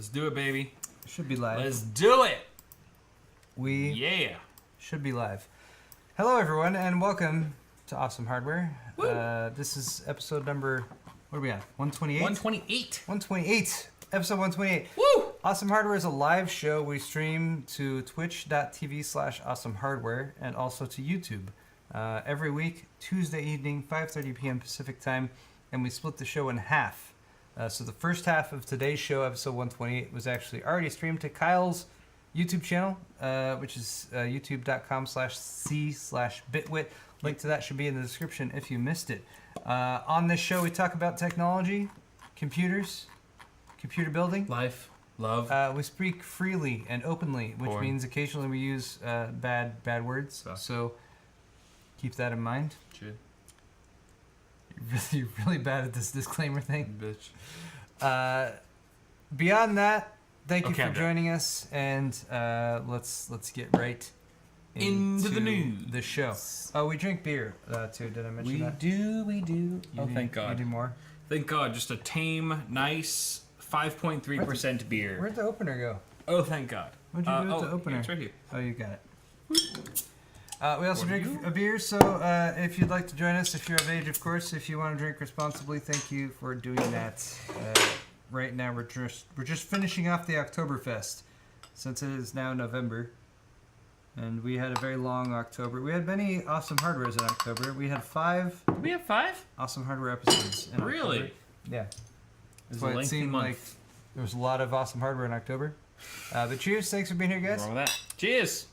Let's do it, baby. Should be live. Let's do it. We should be live. Hello, everyone, and welcome to Awesome Hardware. This is episode number, what are we at? 128? 128. 128. Episode 128. Woo! Awesome Hardware is a live show. We stream to twitch.tv/awesomehardware and also to YouTube every week, Tuesday evening, 5:30 p.m. Pacific time, and we split the show in half. So the first half of today's show, episode 128, was actually already streamed to Kyle's YouTube channel, which is youtube.com/c/bitwit. Link to that should be in the description if you missed it. On this show, we talk about technology, computers, computer building. Life, love. We speak freely and openly, which means occasionally we use bad words. So keep that in mind. Shit. You're really bad at this disclaimer thing. Bitch. Beyond that, thank you for joining us, and let's get right into the news. The show. Oh, we drink beer too. Did I mention that? We do. Thank God. You do more. Thank God. Just a tame, nice 5.3% beer. Where'd the opener go? Oh, thank God. What'd you do with the opener? It's right here. Oh, you got it. We also drink a beer, so if you'd like to join us, if you're of age, of course, if you want to drink responsibly, thank you for doing that. Right now, we're just finishing off the Oktoberfest, since it is now November, and we had a very long October. We had many Awesome Hardwares in October. We had 5. Did we have 5? Awesome Hardware episodes in Really? October. Yeah. It So it seemed like there was a lot of Awesome Hardware in October. But cheers, thanks for being here, guys. What's wrong with that? Cheers.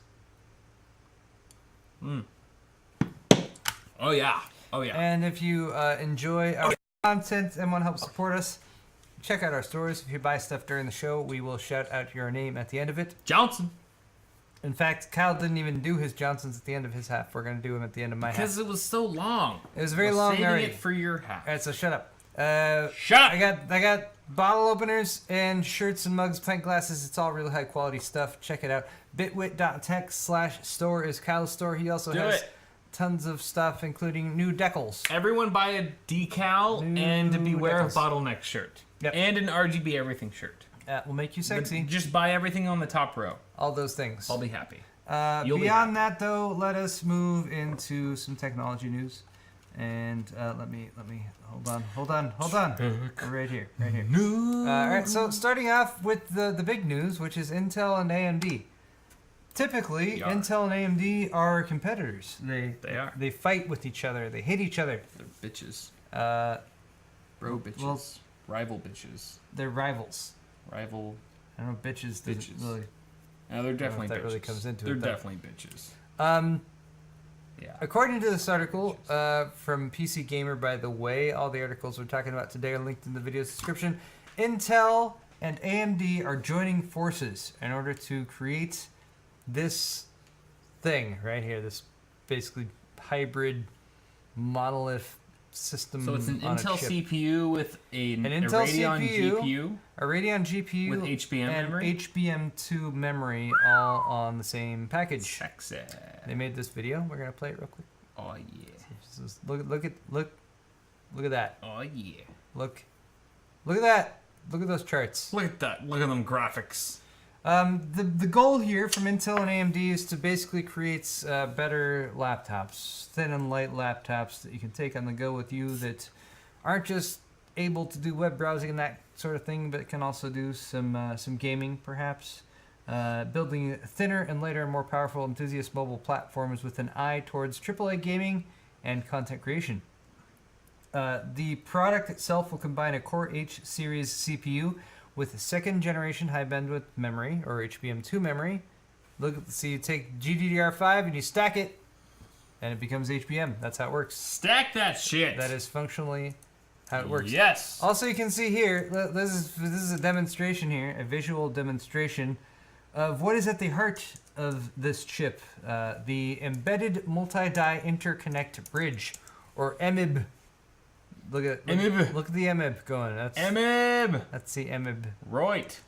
Oh yeah. And if you enjoy our content and want to help support us, check out our stores. If you buy stuff during the show, we will shout out your name at the end of it. Johnson. In fact, Kyle didn't even do his Johnsons at the end of his half. We're going to do him at the end of my half. Because it was so long. It was very long saving already. it for your half. All right, so shut up. Shut up! I got bottle openers and shirts and mugs, pint glasses. It's all really high quality stuff. Check it out. bitwit.tech/store is Kyle's store. He also has tons of stuff, including new decals. Everyone buy a decal and beware of bottleneck shirt. Yep. And an RGB everything shirt. That will make you sexy. Just buy everything on the top row. All those things. I'll be happy. Beyond that, though, let us move into some technology news. And let me hold on. We're right here. All right, so starting off with the big news, which is Intel and AMD. Typically, Intel and AMD are competitors. They are. They fight with each other. They hate each other. They're bitches. Bro bitches. Well, rival bitches. They're rivals. Rival. I don't know, bitches. Really, no, they're definitely bitches. That really comes into they're it. They're definitely bitches. Yeah. According to this article from PC Gamer, by the way, all the articles we're talking about today are linked in the video's description. Intel and AMD are joining forces in order to create this thing right here, this basically hybrid monolith system. So it's an on Intel a chip. CPU with a Intel Radeon CPU, GPU, a Radeon GPU with HBM and memory, HBM2 memory, all on the same package. Sexy. They made this video. We're gonna play it real quick. Oh yeah. Look at that. Oh yeah. Look at that. Look at those charts. Look at that. Look at them graphics. The goal here from Intel and AMD is to basically create better laptops, thin and light laptops that you can take on the go with you that aren't just able to do web browsing and that sort of thing, but can also do some gaming perhaps. Building thinner and lighter and more powerful enthusiast mobile platforms with an eye towards AAA gaming and content creation. The product itself will combine a Core H series CPU with second generation high bandwidth memory, or HBM2 memory. So you take GDDR5 and you stack it, and it becomes HBM. That's how it works. Stack that shit. That is functionally how it works. Yes. Also, you can see here, this is a demonstration here, a visual demonstration of what is at the heart of this chip, the Embedded Multi-Die Interconnect Bridge, or EMIB. Look at the EMIB going. That's EMIB. That's the EMIB. Right.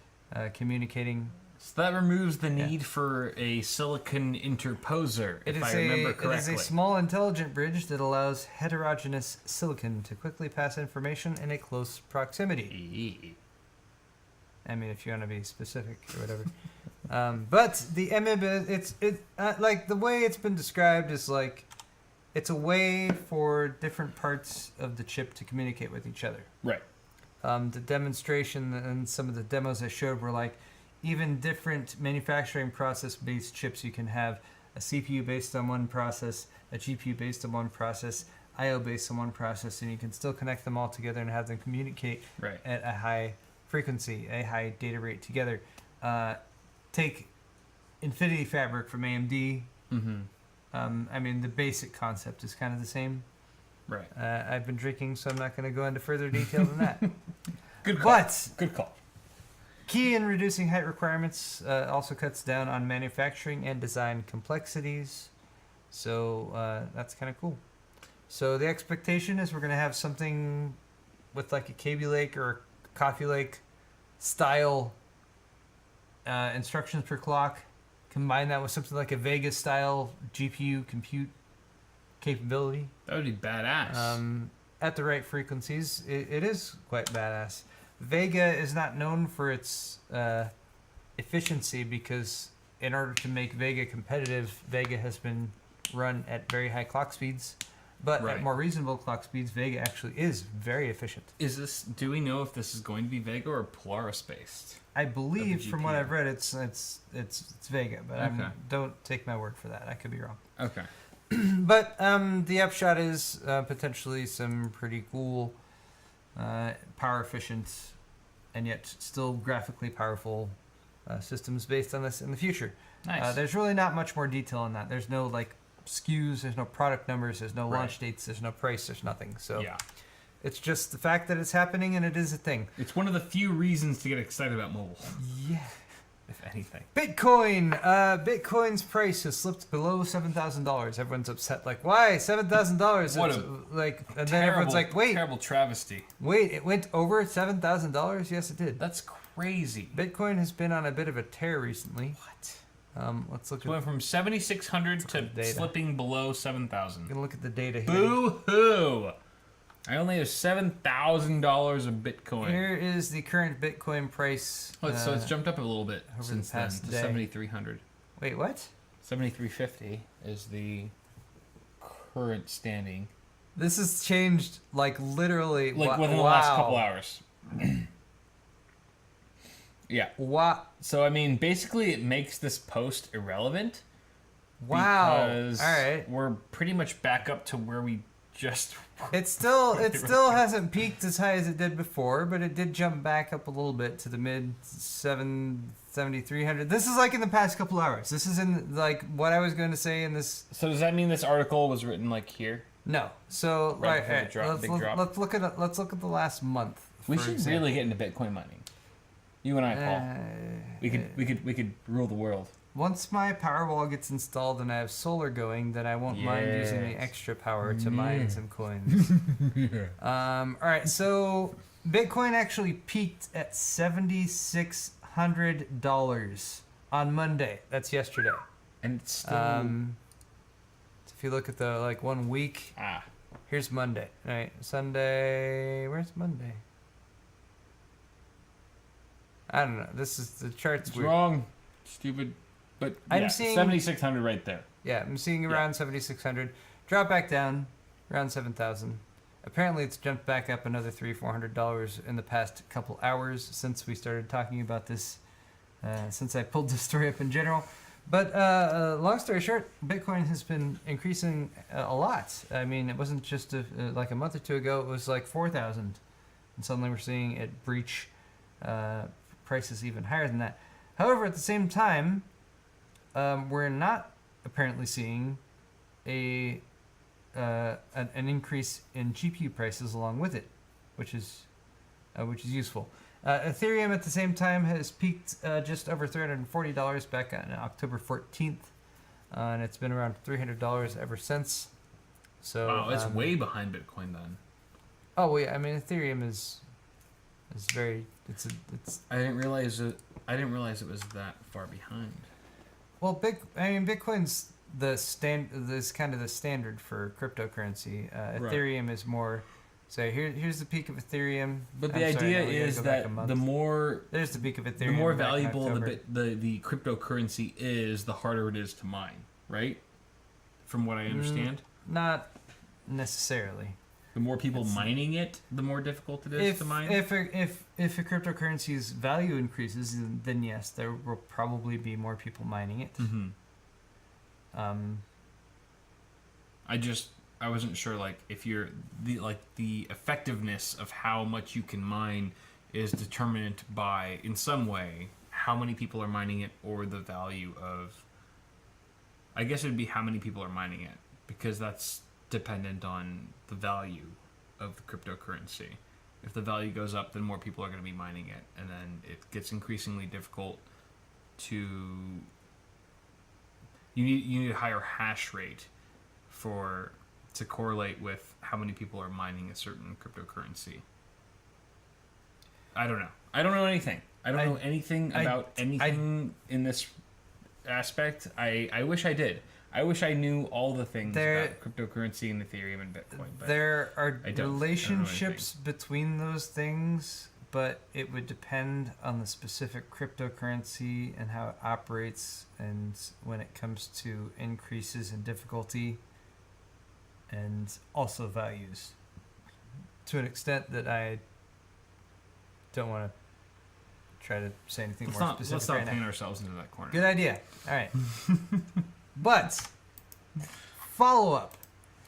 Communicating. So that removes the need for a silicon interposer, if I remember correctly. It is a small intelligent bridge that allows heterogeneous silicon to quickly pass information in a close proximity. I mean, if you want to be specific or whatever. But the MMIC, like the way it's been described is like it's a way for different parts of the chip to communicate with each other. Right. The demonstration and some of the demos I showed were like even different manufacturing process-based chips. You can have a CPU based on one process, a GPU based on one process, I/O based on one process, and you can still connect them all together and have them communicate at a high frequency, a high data rate together. Take Infinity Fabric from AMD. I mean, the basic concept is kind of the same. Right. I've been drinking, so I'm not going to go into further detail than that. Good call. But good call. Key in reducing height requirements also cuts down on manufacturing and design complexities. So that's kind of cool. So the expectation is we're going to have something with like a Kaby Lake or Coffee Lake style instructions per clock. Combine that with something like a VEGA style GPU compute capability. That would be badass. At the right frequencies, it is quite badass. VEGA is not known for its efficiency because in order to make VEGA competitive, VEGA has been run at very high clock speeds. But at more reasonable clock speeds, VEGA actually is very efficient. Do we know if this is going to be VEGA or Polaris based? I believe, from what I've read, it's VEGA, but don't take my word for that. I could be wrong. Okay. But the upshot is potentially some pretty cool, power efficient, and yet still graphically powerful systems based on this in the future. Nice. There's really not much more detail on that. There's no like SKUs, there's no product numbers, there's no launch dates, there's no price, there's nothing. So it's just the fact that it's happening and it is a thing. It's one of the few reasons to get excited about mobile. Yeah. If anything. Bitcoin. Bitcoin's price has slipped below $7,000. Everyone's upset. Like, why $7,000? What a and then everyone's like, wait, terrible travesty. Wait, it went over $7,000? Yes, it did. That's crazy. Bitcoin has been on a bit of a tear recently. What? Let's look. It went from 7,600 to slipping below 7,000. I'm gonna look at the data here. Boo hoo! I only have $7,000 of Bitcoin. Here is the current Bitcoin price. So it's jumped up a little bit since the past then to day. 7,300. Wait, what? 7,350 is the current standing. This has changed like literally within the last couple hours. Yeah. Wow. So I mean, basically, it makes this post irrelevant. Wow. Because we're pretty much back up to where we just. It still hasn't peaked as high as it did before, but it did jump back up a little bit to the mid 7,300. This is like in the past couple hours. This is in like what I was going to say in this. So does that mean this article was written like here? No. So let's look at the last month. We should really get into Bitcoin mining. You and I, Paul. We could rule the world. Once my Powerwall gets installed and I have solar going, then I won't mind using the extra power to mine some coins. All right, so Bitcoin actually peaked at $7,600 on Monday. That's yesterday. And it's still. So if you look at the 1 week, here's Monday. All right, Sunday. Where's Monday? I don't know. This is the chart's it's weird. Wrong. Stupid. But I'm seeing 7,600 right there. Yeah, I'm seeing around 7,600. Drop back down around 7,000. Apparently, it's jumped back up another $300-$400 in the past couple hours since we started talking about this. Since I pulled this story up in general. But long story short, Bitcoin has been increasing a lot. I mean, it wasn't just like a month or two ago. It was like 4,000, and suddenly we're seeing it breach prices even higher than that. However, at the same time, we're not apparently seeing an increase in GPU prices along with it, which is useful. Ethereum at the same time has peaked just over $340 back on October 14th, and it's been around $300 ever since. So wow, it's way behind Bitcoin then. Oh well, yeah. I mean, Ethereum is very. It's. I didn't realize it was that far behind. Well, Bitcoin's is kind of the standard for cryptocurrency. Ethereum is more So here's the peak of Ethereum. But the idea is that the more there's the peak of Ethereum. The more valuable the cryptocurrency is, the harder it is to mine, right? From what I understand. Not necessarily. The more people mining it, the more difficult it is to mine. If a cryptocurrency's value increases, then yes, there will probably be more people mining it. I wasn't sure, like, if you're the effectiveness of how much you can mine is determined by, in some way, how many people are mining it, or the value of. I guess it would be how many people are mining it, because that's dependent on the value of the cryptocurrency. If the value goes up, then more people are going to be mining it, and then it gets increasingly difficult to. You need a higher hash rate to correlate with how many people are mining a certain cryptocurrency. I don't know. I don't know anything. I don't know anything about anything in this aspect. I wish I did. I wish I knew all the things about cryptocurrency and Ethereum and Bitcoin. But there are relationships between those things, but it would depend on the specific cryptocurrency and how it operates, and when it comes to increases in difficulty and also values, to an extent that I don't want to try to say anything more specific. Let's not paint ourselves into that corner. Good idea. All right. But follow-up.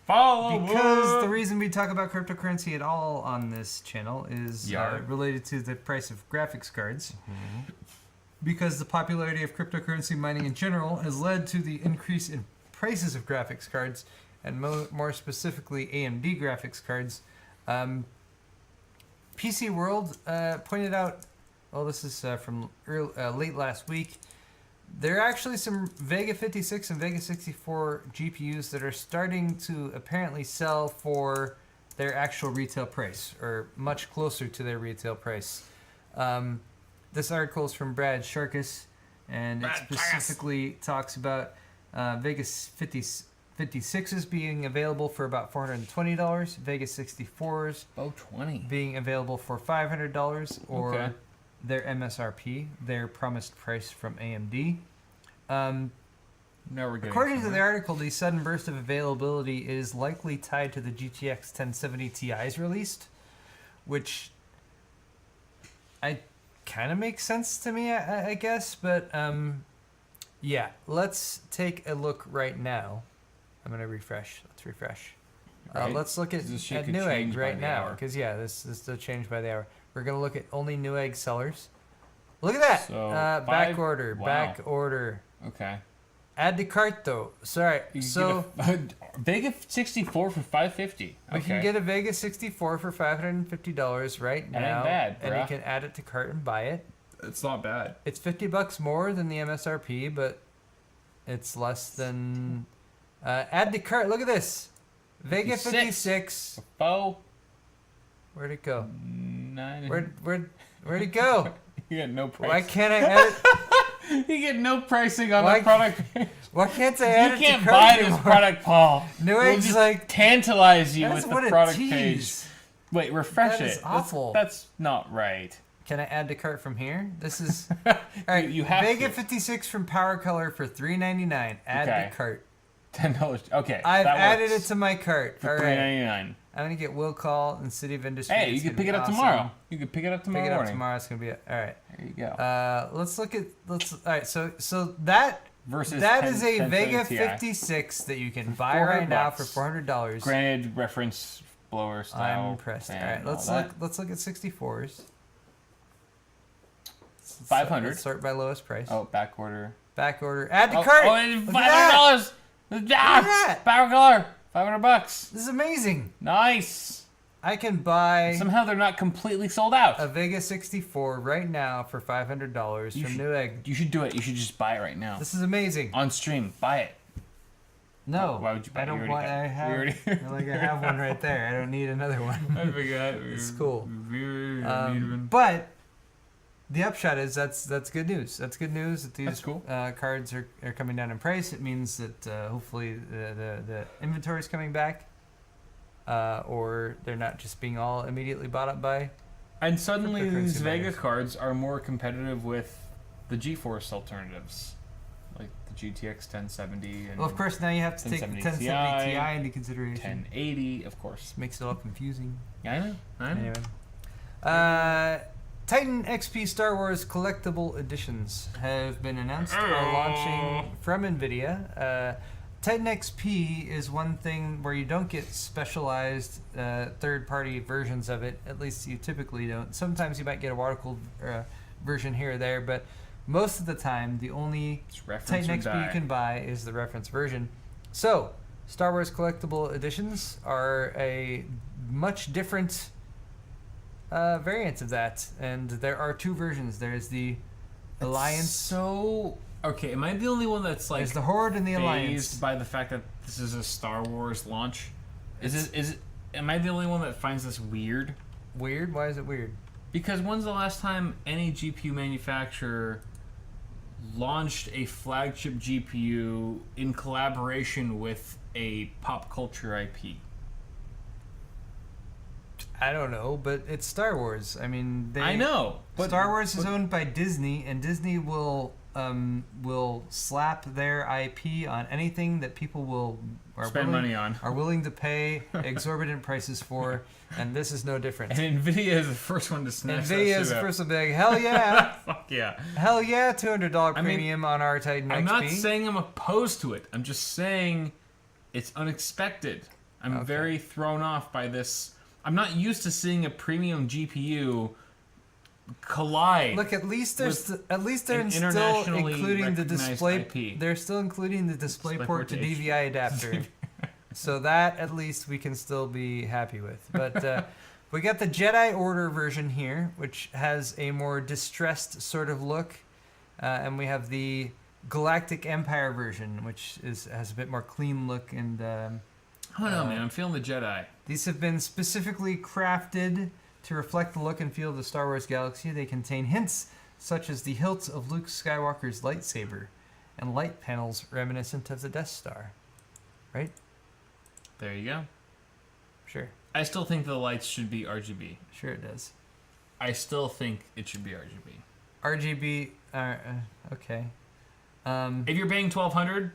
Because the reason we talk about cryptocurrency at all on this channel is related to the price of graphics cards. Because the popularity of cryptocurrency mining in general has led to the increase in prices of graphics cards, and more specifically AMD graphics cards. PC World pointed out, this is from late last week, there are actually some VEGA 56 and VEGA 64 GPUs that are starting to apparently sell for their actual retail price, or much closer to their retail price. This article is from Brad Sharkus, and it specifically talks about VEGA 56s being available for about $420, VEGA 64s being available for $500, or their MSRP, their promised price from AMD. According to the article, the sudden burst of availability is likely tied to the GTX 1070 Ti's released, which kind of makes sense to me, I guess. But yeah, let's take a look right now. I'm gonna refresh. Let's refresh. Let's look at Newegg right now, because this will change by the hour. We're gonna look at only Newegg sellers. Look at that. So back order. Back order. Okay. Add to cart though. Sorry. So VEGA 64 for $550. We can get a VEGA 64 for $550 right now. That ain't bad, and you can add it to cart and buy it. It's not bad. It's $50 more than the MSRP, but it's less than. Add to cart. Look at this. VEGA 56. Where'd it go? Where'd it go? You get no price. Why can't I add it? You get no pricing on the product. Why can't I add it to cart? You can't buy this product, Paul. Newegg's we'll tantalize you with the product tease. Page. Wait, refresh that is awful. That's not right. Can I add to cart from here? This is all right. You have VEGA 56 from Power Color for $3.99. Add to cart. $10. Okay. I've added it to my cart. For $3.99. I'm gonna get Will Call and City of Industry. Hey, you can pick it up tomorrow. You can pick it up tomorrow morning. Tomorrow. It's gonna be all right. There you go. Let's look at. All right. So that versus that is a VEGA 56 that you can buy right now for $400. Granted, reference blower style. I'm impressed. All right. Let's look at 64s. 500. Let's sort by lowest price. Oh, back order. Back order. Add to cart. $500. Power Color. $500. This is amazing. Nice. I can buy. Somehow they're not completely sold out. A VEGA 64 right now for $500 from Newegg. You should do it. You should just buy it right now. This is amazing. On stream, buy it. No. Why would you buy it? I don't want. I have one right there. I don't need another one. I forgot. It's cool. But the upshot is that's good news. That's good news that these cards are coming down in price. It means that hopefully the inventory is coming back. or they're not just being all immediately bought up by. And suddenly Cryptocurrency these VEGA miners. cards are more competitive with the GeForce alternatives, like the GTX 1070 and Well, of course, now you have to take the 1070 1070 Ti, Ti into consideration. 1080, of course. Makes it all confusing. Yeah, I know. Anyway. Titan XP Star Wars collectible editions have been announced or launching from NVIDIA. Titan XP is one thing where you don't get specialized third-party versions of it. At least you typically don't. Sometimes you might get a water-cooled version here or there, but most of the time, the only Titan XP you can buy is the reference version. So, Star Wars collectible editions are a much different variant of that, and there are two versions. There's the Alliance. So, okay, am I the only one that's like There's the Horde and the Alliance. fazed by the fact that this is a Star Wars launch? Am I the only one that finds this weird? Weird? Why is it weird? Because when's the last time any GPU manufacturer launched a flagship GPU in collaboration with a pop culture IP? I don't know, but it's Star Wars. I mean, I know, but Star Wars is owned by Disney, and Disney will slap their IP on anything that people spend money on. are willing to pay exorbitant prices for, and this is no different. And NVIDIA is the first one to snatch that NVIDIA is shit the up. first one to be like, hell yeah, Fuck yeah. hell yeah, $200 premium on our Titan I'm XP. not saying I'm opposed to it. I'm just saying it's unexpected. I'm Okay. very thrown off by this. I'm not used to seeing a premium GPU collide. Look, at least they're with still internationally including the recognized display. IP. They're still including the display port to DisplayPort to DVI adapter. So that at least we can still be happy with. But we got the Jedi Order version here, which has a more distressed sort of look, and we have the Galactic Empire version, which has a bit more clean look. And I don't know, man. I'm feeling the Jedi. these have been specifically crafted to reflect the look and feel of the Star Wars galaxy. They contain hints such as the hilt of Luke Skywalker's lightsaber and light panels reminiscent of the Death Star. Right? There you go. Sure. I still think the lights should be RGB. Sure it does. I still think it should be RGB. RGB, okay. If you're paying $1,200,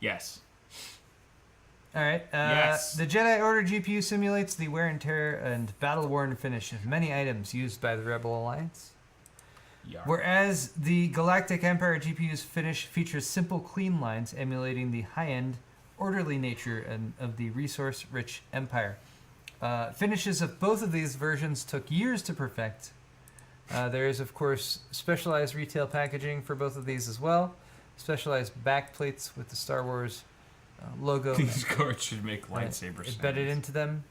yes. All right. Yes. The Jedi Order GPU simulates the wear and tear and battle-worn finish of many items used by the Rebel Alliance. Yarr. Whereas the Galactic Empire GPU's finish features simple, clean lines emulating the high-end, orderly nature of the resource-rich Empire. Finishes of both of these versions took years to perfect. There is, of course, specialized retail packaging for both of these as well. Specialized backplates with the Star Wars logo These cards should make lightsaber sounds. embedded into them.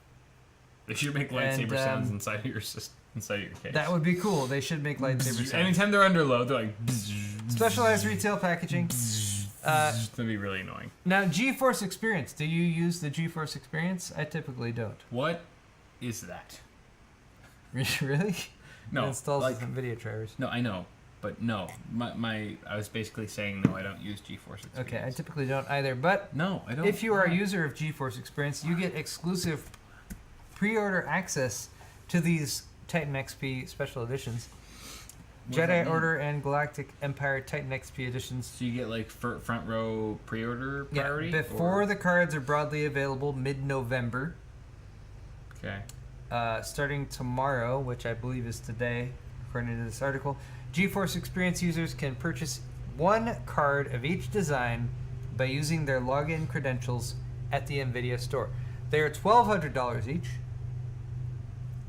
They should make lightsaber sounds inside of your system, inside of your case. That would be cool. They should make lightsaber sounds. Anytime they're under load, they're like. Specialized retail packaging. That'd be really annoying. Now, GeForce Experience. Do you use the GeForce Experience? I typically don't. What is that? Really? No, It installs like, some video drivers. no, I know, but no. I was basically saying no. I don't use GeForce Experience. Okay, I typically don't either. But No, I don't. if you are a user of GeForce Experience, you get exclusive pre-order access to these Titan XP special editions. What does that Jedi mean? Order and Galactic Empire Titan XP editions. So you get like front row pre-order priority. Yeah, before or? the cards are broadly available mid-November. Okay. Starting tomorrow, which I believe is today, according to this article, GeForce Experience users can purchase one card of each design by using their login credentials at the NVIDIA store. They are $1,200 each,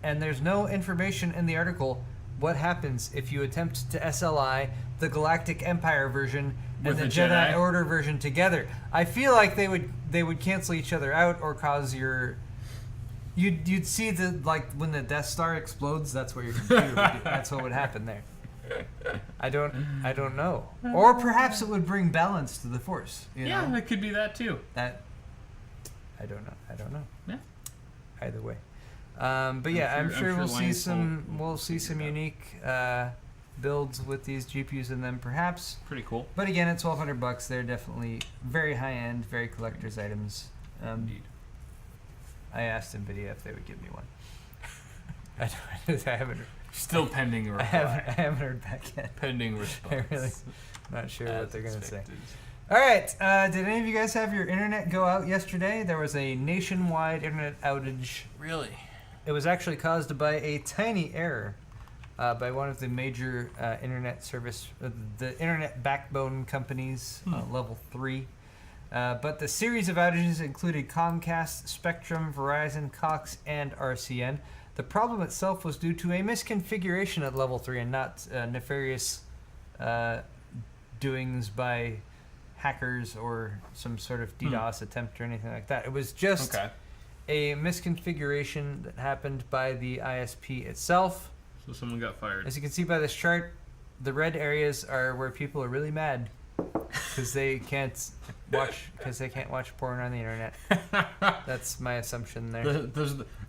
and there's no information in the article what happens if you attempt to SLI the Galactic Empire version and With the a Jedi Jedi? Order version together. I feel like they would cancel each other out or cause your You'd see the, like, when the Death Star explodes, that's what your computer would do. That's what would happen there. I don't know. Or perhaps it would bring balance to the Force. You Yeah, know? it could be that too. That I don't know. Yeah. Either way. But yeah, I'm sure we'll see some unique builds with these GPUs in them, perhaps. Pretty cool. But again, at $1,200, they're definitely very high end, very collector's items. Indeed. I asked NVIDIA if they would give me one. I haven't. Still pending a reply. I haven't heard back yet. Pending response. I'm really not sure what they're going to say. expected. All right. Did any of you guys have your internet go out yesterday? There was a nationwide internet outage. Really? It was actually caused by a tiny error by one of the major internet service, the internet backbone companies, level 3. But the series of outages included Comcast, Spectrum, Verizon, Cox, and RCN. The problem itself was due to a misconfiguration at level 3 and not nefarious doings by hackers or some sort of DDoS attempt or anything like that. It was just a misconfiguration that happened by the ISP itself. So someone got fired. As you can see by this chart, the red areas are where people are really mad because they can't watch porn on the internet. That's my assumption there.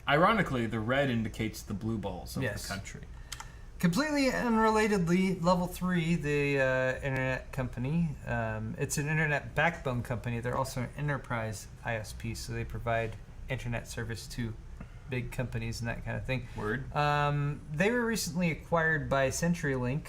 Ironically, the red indicates the blue balls of Yes. the country. Completely unrelatedly, Level 3, the internet company, it's an internet backbone company. They're also an enterprise ISP, so they provide internet service to big companies and that kind of thing. Word. They were recently acquired by CenturyLink.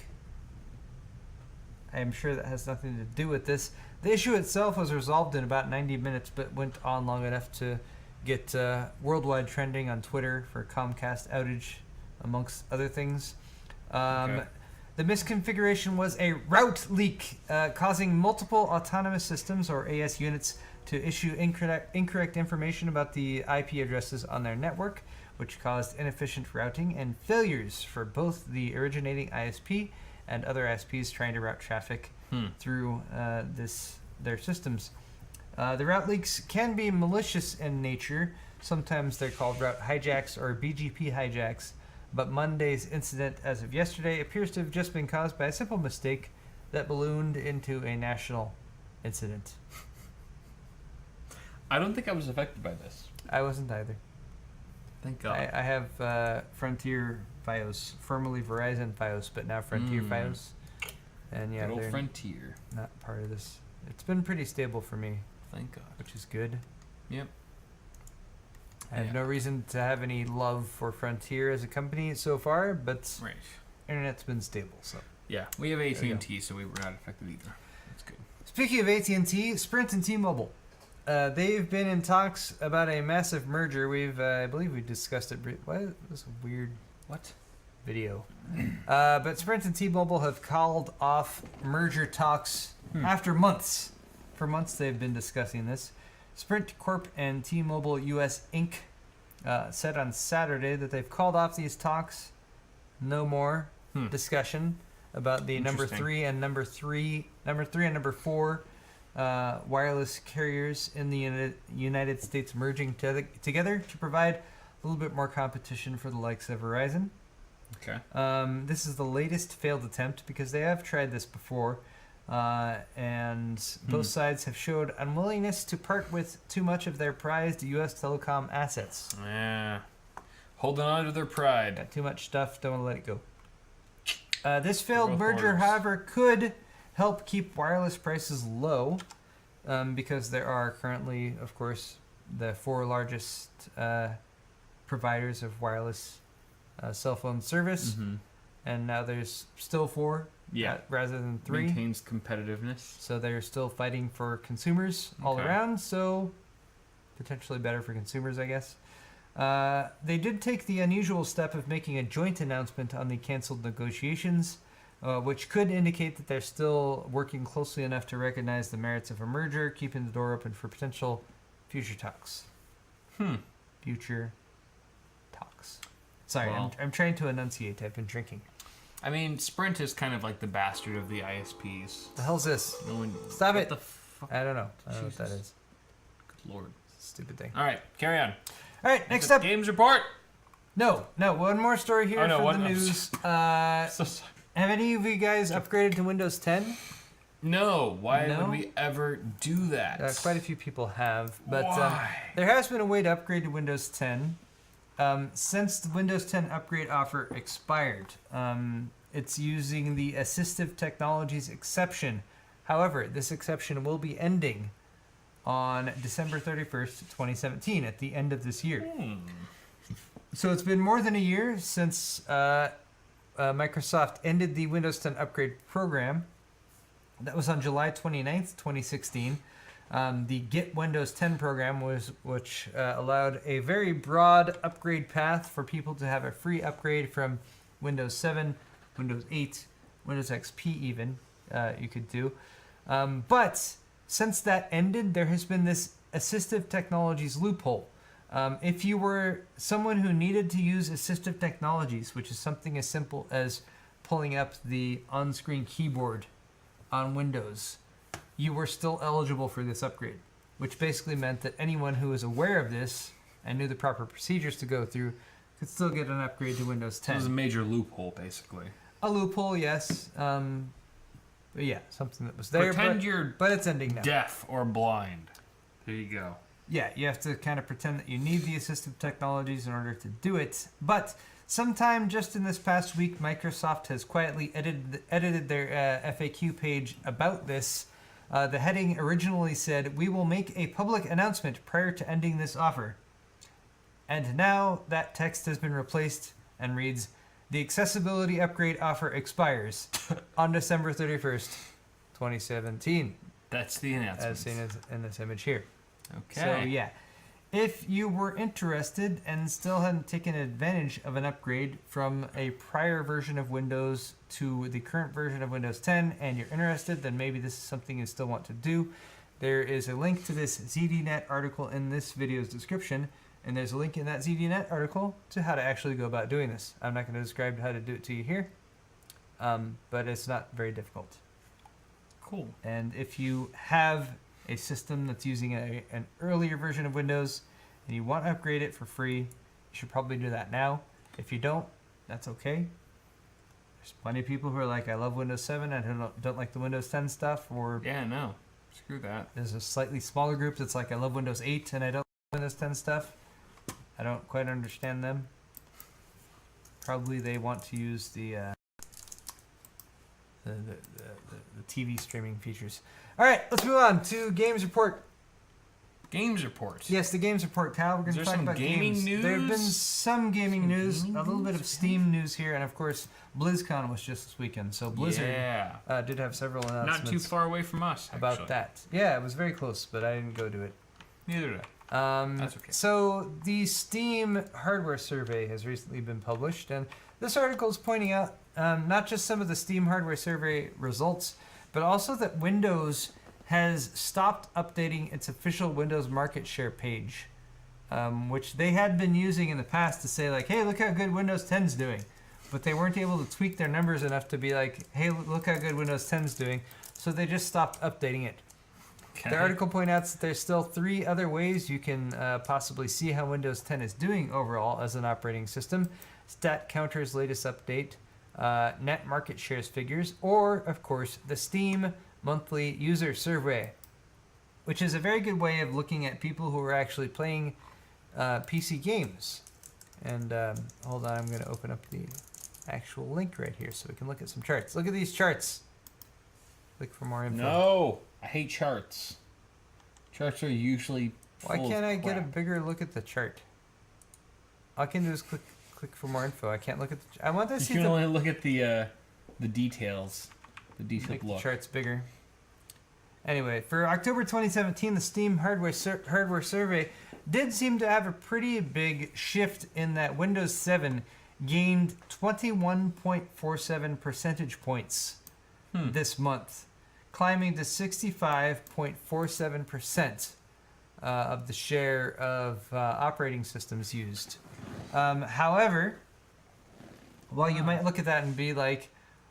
I am sure that has nothing to do with this. The issue itself was resolved in about 90 minutes, but went on long enough to get worldwide trending on Twitter for Comcast outage, amongst other things. The misconfiguration was a route leak, causing multiple autonomous systems, or AS units, to issue incorrect information about the IP addresses on their network, which caused inefficient routing and failures for both the originating ISP and other ISPs trying to route traffic through their systems. The route leaks can be malicious in nature. Sometimes they're called route hijacks or BGP hijacks, but Monday's incident as of yesterday appears to have just been caused by a simple mistake that ballooned into a national incident. I don't think I was affected by this. I wasn't either. Thank God. I have Frontier Fios, formerly Verizon Fios, but now Frontier Fios. And yeah, Good old they're Frontier. not part of this. It's been pretty stable for me, Thank God. which is good. Yep. I have no reason to have any love for Frontier as a company so far, but Right. internet's been stable. So Yeah, we have you AT&T, so we were not affected either. That's good. speaking of AT&T, Sprint and T-Mobile, they've been in talks about a massive merger. I believe we discussed it. What? This weird video. But Sprint and T-Mobile have called off merger talks after months. For months they've been discussing this. Sprint Corp and T-Mobile US Inc. Said on Saturday that they've called off these talks. No more discussion about the number three and number 4 wireless carriers in the United States merging together to provide a little bit more competition for the likes of Verizon. Okay. This is the latest failed attempt because they have tried this before, and both sides have showed unwillingness to part with too much of their prized U.S. telecom assets. Yeah. Holding on to their pride. Got too much stuff, don't want to let it go. This failed Both merger, orders. however, could help keep wireless prices low, because there are currently, of course, the 4 largest providers of wireless cell phone service, and now there's still 4 rather than 3. Maintains competitiveness. So they're still fighting for consumers all around, so potentially better for consumers, I guess. They did take the unusual step of making a joint announcement on the canceled negotiations, which could indicate that they're still working closely enough to recognize the merits of a merger, keeping the door open for potential future talks. Future talks. Sorry, Well. I'm trying to enunciate. I've been drinking. I mean, Sprint is kind of like the bastard of the ISPs. The hell's this? No one, Stop what it. The fuck? I don't know. I don't know what that Jesus. is. Good Lord. Stupid thing. All right, carry on. All right, next up. Games report. No, one more story here Oh, no, for the news. So sorry. Have any of you guys upgraded to Windows 10? No, why No? would we ever do that? Quite a few people have, but Why? there has been a way to upgrade to Windows 10 since the Windows 10 upgrade offer expired. It's using the assistive technologies exception. However, this exception will be ending on December 31st, 2017, at the end of this year. Hmm. So it's been more than a year since Microsoft ended the Windows 10 upgrade program. That was on July 29th, 2016. The Get Windows 10 program which allowed a very broad upgrade path for people to have a free upgrade from Windows 7, Windows 8, Windows XP even, you could do. But since that ended, there has been this assistive technologies loophole. If you were someone who needed to use assistive technologies, which is something as simple as pulling up the on-screen keyboard on Windows, you were still eligible for this upgrade, which basically meant that anyone who was aware of this and knew the proper procedures to go through could still get an upgrade to Windows 10. It was a major loophole, basically. A loophole, yes. But yeah, something that was there. Pretend you're but it's ending now. deaf or blind. There you go. Yeah, you have to kind of pretend that you need the assistive technologies in order to do it. But sometime just in this past week, Microsoft has quietly edited their FAQ page about this. The heading originally said, "We will make a public announcement prior to ending this offer." And now that text has been replaced and reads, "The accessibility upgrade offer expires on December 31st, 2017. That's the announcement. As seen in this image here. Okay. So yeah, if you were interested and still hadn't taken advantage of an upgrade from a prior version of Windows to the current version of Windows 10 and you're interested, then maybe this is something you still want to do. There is a link to this ZDNet article in this video's description, and there's a link in that ZDNet article to how to actually go about doing this. I'm not going to describe how to do it to you here, but it's not very difficult. Cool. And if you have a system that's using an earlier version of Windows and you want to upgrade it for free, you should probably do that now. If you don't, that's okay. There's plenty of people who are like, I love Windows 7, I don't like the Windows 10 stuff, or Yeah, no. Screw that. there's a slightly smaller group that's like, I love Windows 8 and I don't like Windows 10 stuff. I don't quite understand them. Probably they want to use the TV streaming features. All right, let's move on to Games Report. Games report. Yes, the Games Report, Kyle. We're going to Is talk there some about gaming games. news? There have been some gaming news, gaming a little bit news? of Steam news here, and of course, BlizzCon was just this weekend. So Blizzard Yeah. did have several announcements Not too far away from us, actually. about that. Yeah, it was very close, but I didn't go to it. Neither did I. That's okay. So the Steam hardware survey has recently been published, and this article is pointing out not just some of the Steam hardware survey results, but also that Windows has stopped updating its official Windows market share page, which they had been using in the past to say like, hey, look how good Windows 10's doing. But they weren't able to tweak their numbers enough to be like, hey, look how good Windows 10's doing. So they just stopped updating it. Okay. The article points out that there's still 3 other ways you can possibly see how Windows 10 is doing overall as an operating system. Stat Counter's latest update, net market shares figures, or, of course, the Steam monthly user survey, which is a very good way of looking at people who are actually playing PC games. And hold on, I'm going to open up the actual link right here so we can look at some charts. Look at these charts. Click for more info. No, I hate charts. Charts are usually Why full can't of I get a crap. bigger look at the chart? All I can do is click for more info. I can't look at the. I want to You see can the, only look at the details, the detailed make the look. charts bigger. Anyway, for October 2017, the Steam hardware survey did seem to have a pretty big shift in that Windows 7 gained 21.47 percentage points this month, climbing to 65.47% of the share of operating systems used. However, while you might look at that and be like,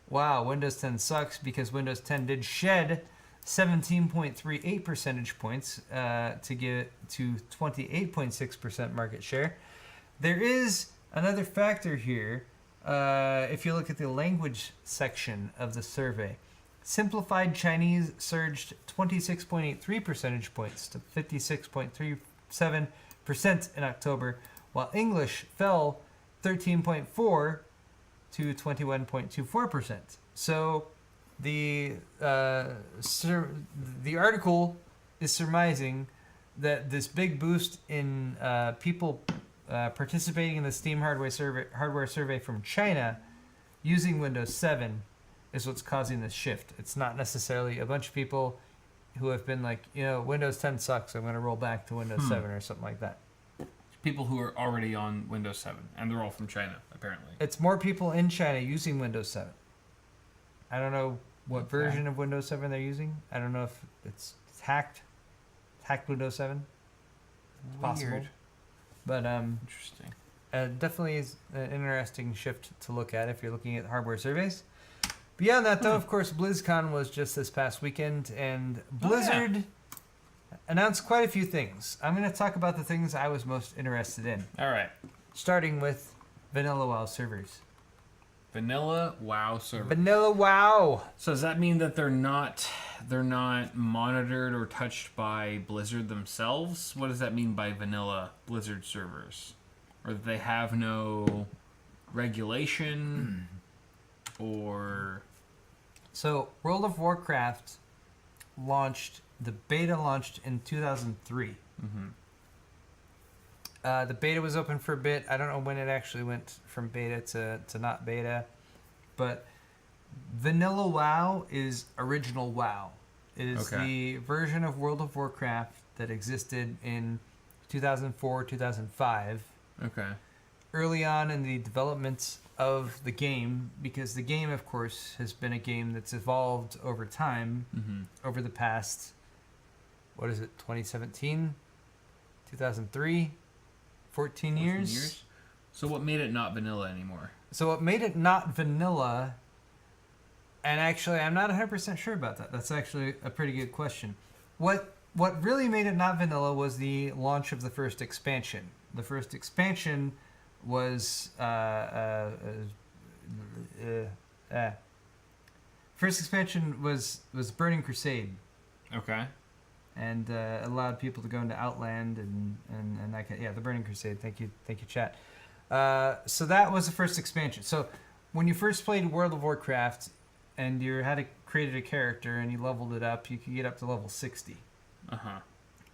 wow, Windows 10 sucks because Windows 10 did shed 17.38 percentage points to get to 28.6% market share, there is another factor here. If you look at the language section of the survey, simplified Chinese surged 26.83 percentage points to 56.37% in October, while English fell 13.4 to 21.24%. So the article is surmising that this big boost in people participating in the Steam hardware survey from China using Windows 7 is what's causing this shift. It's not necessarily a bunch of people who have been like, Windows 10 sucks, I'm going to roll back to Windows 7 or something like that. People who are already on Windows 7, and they're all from China, apparently. It's more people in China using Windows 7. I don't know what version of Windows 7 they're using. I don't know if it's hacked Windows 7. It's possible. But interesting. Definitely is an interesting shift to look at if you're looking at hardware surveys. Beyond that, though, of course, BlizzCon was just this past weekend, and Blizzard announced quite a few things. I'm going to talk about the things I was most interested in. All right. Starting with Vanilla WoW servers. Vanilla WoW servers. Vanilla WoW. So does that mean that they're not monitored or touched by Blizzard themselves? What does that mean by vanilla Blizzard servers? Or that they have no regulation or... So World of Warcraft the beta launched in 2003. The beta was open for a bit. I don't know when it actually went from beta to not beta. But Vanilla WoW is original WoW. It is the version of World of Warcraft that existed in 2004, 2005. Okay. Early on in the development of the game, because the game, of course, has been a game that's evolved over time, over the past, 2017? 2003? 14 years? So what made it not vanilla anymore? So what made it not vanilla, and actually I'm not 100% sure about that. That's actually a pretty good question. What really made it not vanilla was the launch of the first expansion. The first expansion was Burning Crusade. Okay. And allowed people to go into Outland and that the Burning Crusade. Thank you, chat. So that was the first expansion. So when you first played World of Warcraft and you had created a character and you leveled it up, you could get up to level 60.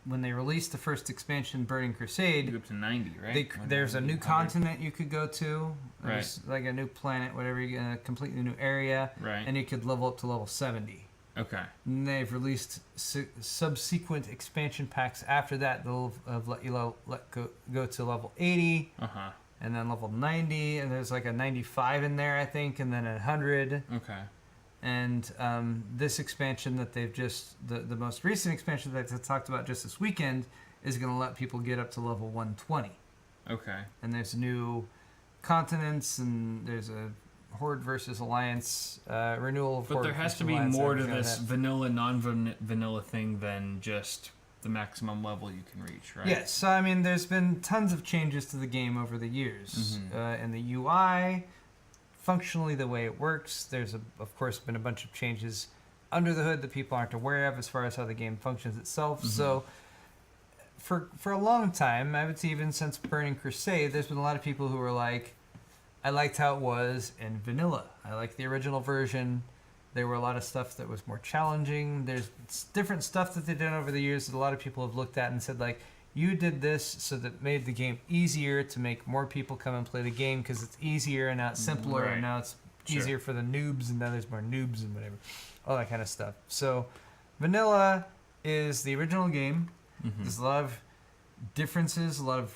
When they released the first expansion, Burning Crusade, you go up to 90, right? There's a new continent you could go to. There's like a new planet, whatever, a completely new area, right? And you could level up to level 70. Okay. And they've released subsequent expansion packs after that. They'll have let you go to level 80, and then level 90, and there's like a 95 in there, I think, and then a 100. Okay. And this expansion that they've the most recent expansion that they talked about just this weekend is going to let people get up to level 120. Okay. And there's new continents, and there's a Horde versus Alliance renewal of Horde. But there has to be more to this vanilla, non-vanilla thing than just the maximum level you can reach, right? Yes. So, I mean, there's been tons of changes to the game over the years. In the UI, functionally the way it works, there's, of course, been a bunch of changes under the hood that people aren't aware of as far as how the game functions itself. So, for a long time, I would say even since Burning Crusade, there's been a lot of people who were like, I liked how it was in vanilla. I liked the original version. There were a lot of stuff that was more challenging. There's different stuff that they've done over the years that a lot of people have looked at and said, like, you did this so that made the game easier to make more people come and play the game because it's easier and now it's simpler and now it's easier for the noobs and now there's more noobs and whatever. All that kind of stuff. So vanilla is the original game. There's a lot of differences, a lot of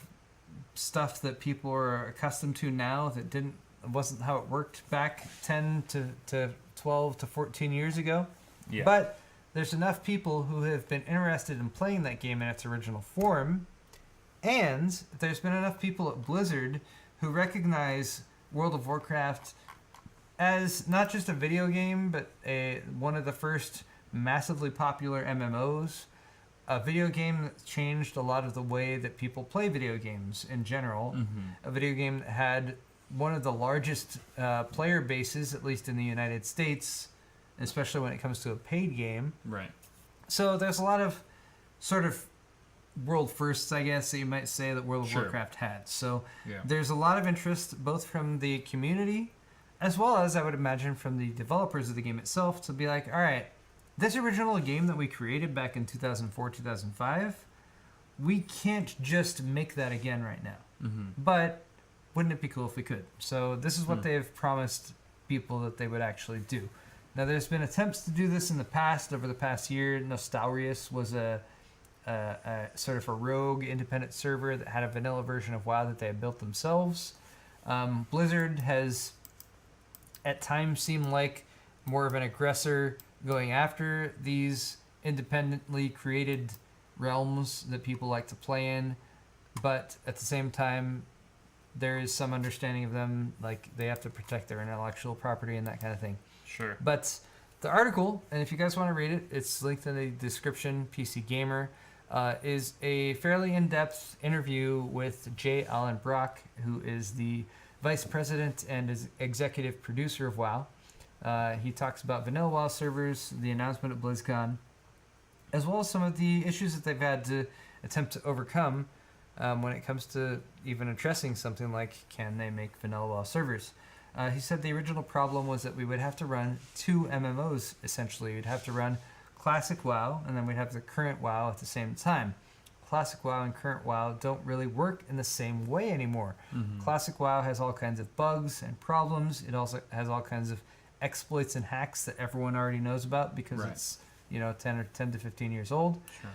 stuff that people are accustomed to now that wasn't how it worked back 10 to 12 to 14 years ago. Yeah. But there's enough people who have been interested in playing that game in its original form, and there's been enough people at Blizzard who recognize World of Warcraft as not just a video game, but one of the first massively popular MMOs. A video game that changed a lot of the way that people play video games in general. A video game that had one of the largest player bases, at least in the United States, especially when it comes to a paid game. Right. So there's a lot of sort of world firsts, I guess, that you might say that World of Warcraft had. So there's a lot of interest both from the community as well as, I would imagine, from the developers of the game itself to be like, all right, this original game that we created back in 2004, 2005, we can't just make that again right now. Mm-hmm. But wouldn't it be cool if we could? So this is what they've promised people that they would actually do. Now, there's been attempts to do this in the past. Over the past year, Nostalrius was a sort of a rogue independent server that had a vanilla version of WoW that they had built themselves. Blizzard has at times seemed like more of an aggressor going after these independently created realms that people like to play in, but at the same time there is some understanding of them, like they have to protect their intellectual property and that kind of thing. Sure. But the article, and if you guys want to read it, it's linked in the description. PC Gamer is a fairly in-depth interview with J. Allen Brock, who is the vice president and is executive producer of WoW. He talks about vanilla WoW servers, the announcement at BlizzCon, as well as some of the issues that they've had to attempt to overcome when it comes to even addressing something like, can they make vanilla WoW servers? He said the original problem was that we would have to run two MMOs, essentially. We'd have to run Classic WoW, and then we'd have the current WoW at the same time. Classic WoW and current WoW don't really work in the same way anymore. Mm-hmm. Classic WoW has all kinds of bugs and problems. It also has all kinds of exploits and hacks that everyone already knows about because it's 10 to 15 years old. Sure.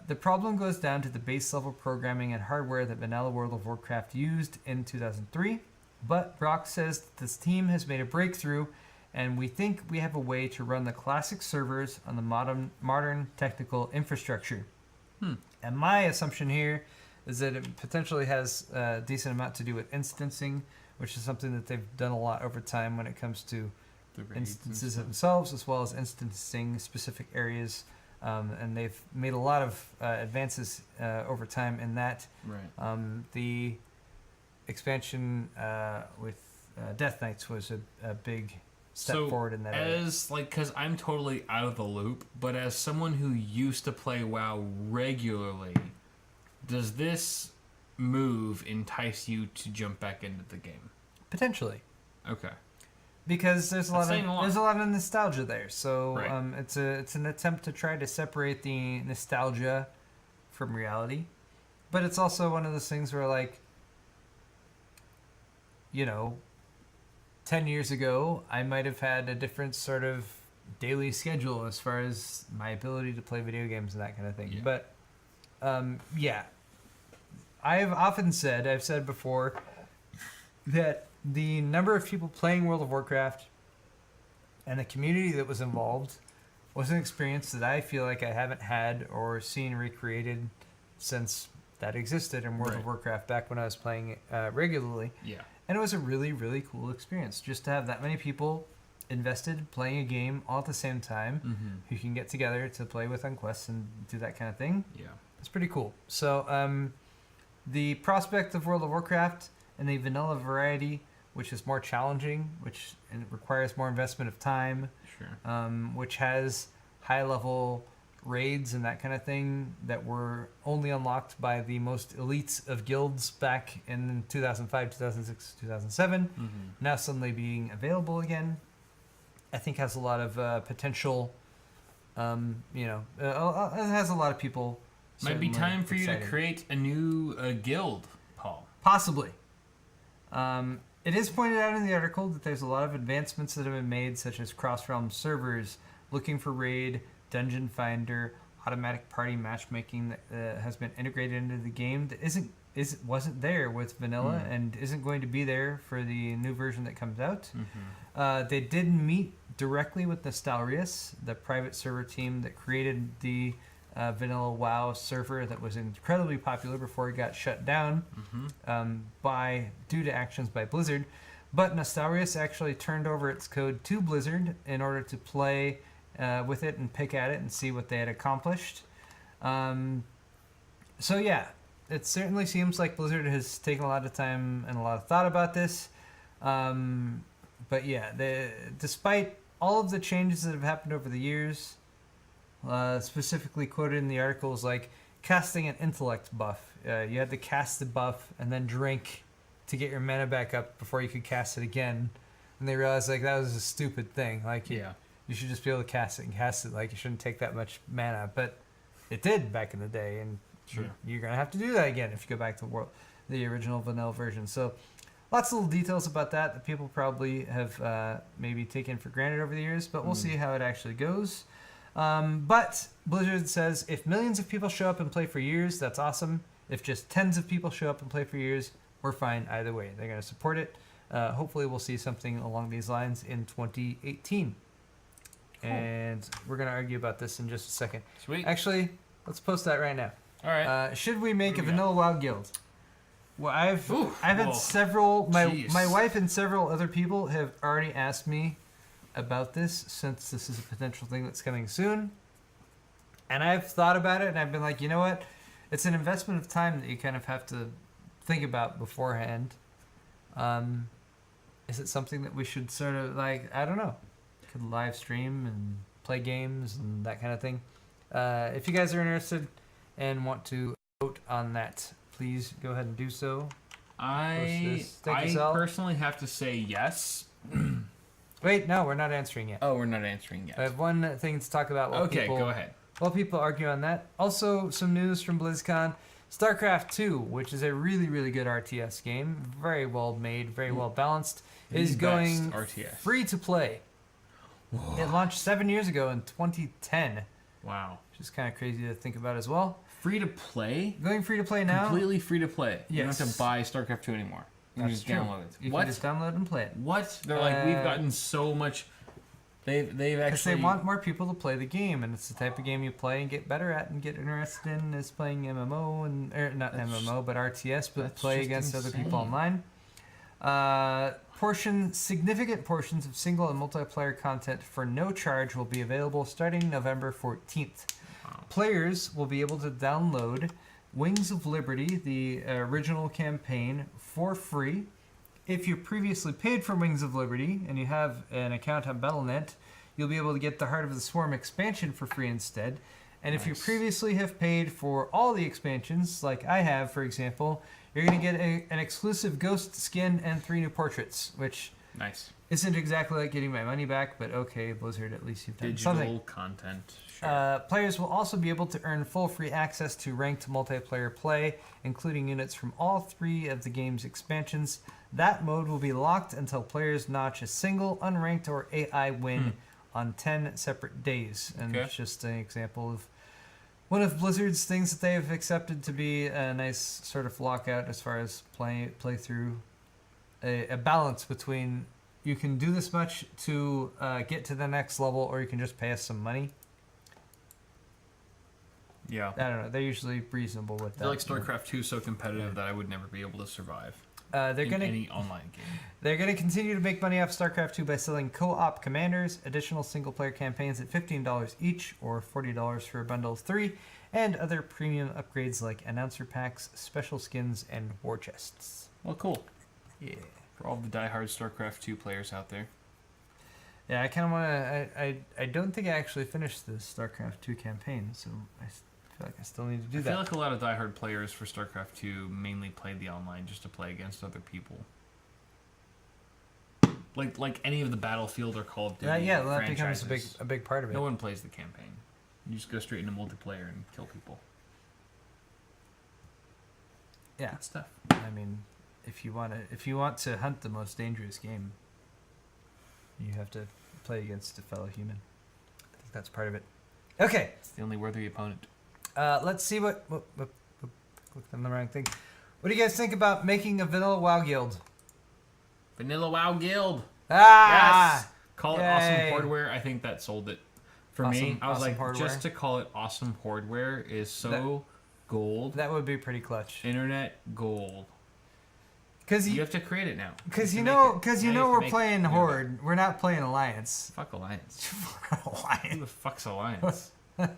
The problem goes down to the base level programming and hardware that vanilla World of Warcraft used in 2003. But Brock says that this team has made a breakthrough, and we think we have a way to run the classic servers on the modern technical infrastructure. And my assumption here is that it potentially has a decent amount to do with instancing, which is something that they've done a lot over time when it comes to instances themselves, as well as instancing specific areas. And they've made a lot of advances over time in that. Right. The expansion with Death Knights was a big step forward in that area. Because I'm totally out of the loop, but as someone who used to play WoW regularly, does this move entice you to jump back into the game? Potentially. Okay. Because there's a lot of nostalgia there. So Right. it's an attempt to try to separate the nostalgia from reality. But it's also one of those things where, like, 10 years ago, I might have had a different sort of daily schedule as far as my ability to play video games and that kind of thing. Yeah. But, I've said before, that the number of people playing World of Warcraft and the community that was involved was an experience that I feel like I haven't had or seen recreated since that existed in World of Warcraft back when I was playing it regularly. Yeah. And it was a really, really cool experience just to have that many people invested playing a game all at the same time who can get together to play with on quests and do that kind of thing. Yeah. It's pretty cool. So the prospect of World of Warcraft and the vanilla variety, which is more challenging, which requires more investment of time, Sure. which has high-level raids and that kind of thing that were only unlocked by the most elites of guilds back in 2005, 2006, 2007, now suddenly being available again, I think has a lot of potential. It has a lot of people. Might be time for you excited. to create a new guild, Paul. Possibly. It is pointed out in the article that there's a lot of advancements that have been made, such as cross-realm servers, looking for raid, dungeon finder, automatic party matchmaking that has been integrated into the game that wasn't there with vanilla and isn't going to be there for the new version that comes out. They did meet directly with Nostalrius, the private server team that created the vanilla WoW server that was incredibly popular before it got shut down due to actions by Blizzard. But Nostalrius actually turned over its code to Blizzard in order to play with it and pick at it and see what they had accomplished. So yeah, it certainly seems like Blizzard has taken a lot of time and a lot of thought about this. But yeah, despite all of the changes that have happened over the years, specifically quoted in the article is like casting an intellect buff. You had to cast the buff and then drink to get your mana back up before you could cast it again. And they realized like that was a stupid thing. Like you You should just be able to cast it and cast it like you shouldn't take that much mana. But it did back in the day, and Sure. you're going to have to do that again if you go back to the original vanilla version. So lots of little details about that people probably have maybe taken for granted over the years, but we'll see how it actually goes. But Blizzard says if millions of people show up and play for years, that's awesome. If just tens of people show up and play for years, we're fine either way. They're going to support it. Hopefully we'll see something along these lines in 2018. Cool. And we're going to argue about this in just a second. Sweet. Actually, let's post that right now. All right. Should we make a vanilla WoW guild? Well, I've had whoa. several. My Jeez. wife and several other people have already asked me about this, since this is a potential thing that's coming soon. And I've thought about it, and I've been like, you know what? It's an investment of time that you kind of have to think about beforehand. Is it something that we should sort of like? I don't know. Could live stream and play games and that kind of thing. If you guys are interested and want to vote on that, please go ahead and do so. I personally have to say yes. Wait, no, we're not answering yet. Oh, we're not answering yet. I have one thing to talk about. Okay, go ahead. While people argue on that, also some news from BlizzCon. StarCraft 2, which is a really, really good RTS game, very well made, very well balanced, is going free to play. Whoa. It launched 7 years ago in 2010. Wow. Which is kind of crazy to think about as well. Free to play? Going free to play now? Completely free to play. Yes. You don't have to buy StarCraft 2 anymore. You can just download it. You can just download and play it. What? They're like, we've gotten so much. They've actually. Because they want more people to play the game, and it's the type of game you play and get better at and get interested in is playing MMO and not MMO, but RTS, but play against other people online. Significant portions of single and multiplayer content for no charge will be available starting November 14th. Wow. Players will be able to download Wings of Liberty, the original campaign, for free. If you previously paid for Wings of Liberty and you have an account on Battle.net, you'll be able to get the Heart of the Swarm expansion for free instead. And if you previously have paid for all the expansions, like I have, for example, you're going to get an exclusive ghost skin and 3 new portraits, which isn't exactly like getting my money back, but okay, Blizzard, at least you've done something. Digital content. Sure. Players will also be able to earn full free access to ranked multiplayer play, including units from all 3 of the game's expansions. That mode will be locked until players notch a single unranked or AI win on 10 separate days. And it's just an example of one of Blizzard's things that they have accepted to be a nice sort of lockout as far as play through a balance between you can do this much to get to the next level, or you can just pay us some money. Yeah. I don't know. They're usually reasonable with that. I feel like StarCraft 2 is so competitive that I would never be able to survive. Any online game. They're going to continue to make money off StarCraft 2 by selling co-op commanders, additional single-player campaigns at $15 each, or $40 for a bundle of 3, and other premium upgrades like announcer packs, special skins, and war chests. Well, cool. Yeah. For all the diehard StarCraft 2 players out there. Yeah, I kind of want to... I don't think I actually finished the StarCraft 2 campaign, so I feel like I still need to do that. I feel like a lot of diehard players for StarCraft 2 mainly played the online just to play against other people. Like any of the Battlefield or Call of Duty yeah, that franchises. becomes a big part of it. No one plays the campaign. You just go straight into multiplayer and kill people. Yeah. Good stuff. I mean, if you want to hunt the most dangerous game, you have to play against a fellow human. I think that's part of it. Okay. It's the only worthy opponent. Let's see what clicked on the wrong thing. What do you guys think about making a vanilla WoW guild? Vanilla WoW Guild. Ah! Yes! Call it Awesome Hardware. I think that sold it for me. I was like, hardware. Just to call it Awesome Hardware is so gold. That would be pretty clutch. Internet gold. Because you have to create it now. Because you know we're playing Horde. We're not playing Alliance. Fuck Alliance. Alliance. Who the fuck's Alliance? I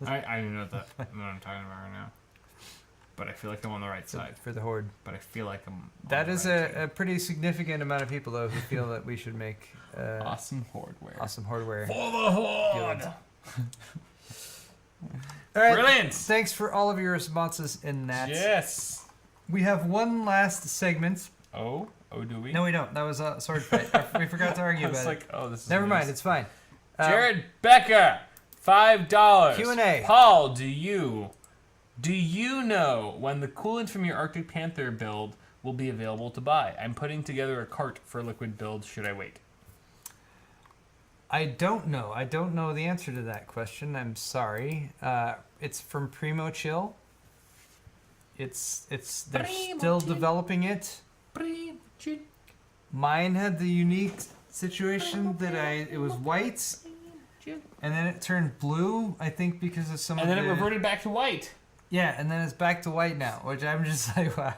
don't know what I'm talking about right now. But I feel like I'm on the right side. For the Horde. But I feel like I'm That is a pretty significant amount of people, though, who feel that we should make... Awesome Hardware. Awesome Hardware. For the Horde! All right. Brilliant! Thanks for all of your responses in that. Yes! We have one last segment. Oh, do we? No, we don't. That was a sword fight. We forgot to argue about it. Oh, this is Never mind. nice. It's fine. Jared Becker, $5. Q&A. Paul, do you know when the coolant from your Arctic Panther build will be available to buy? I'm putting together a cart for liquid build. Should I wait? I don't know. I don't know the answer to that question. I'm sorry. It's from Primo Chill. They're Primo still Chill. developing it. Mine had the unique situation that it was white, and then it turned blue. I think because of some. And of then the, it reverted back to white. Yeah, and then it's back to white now, which I'm just like, wow.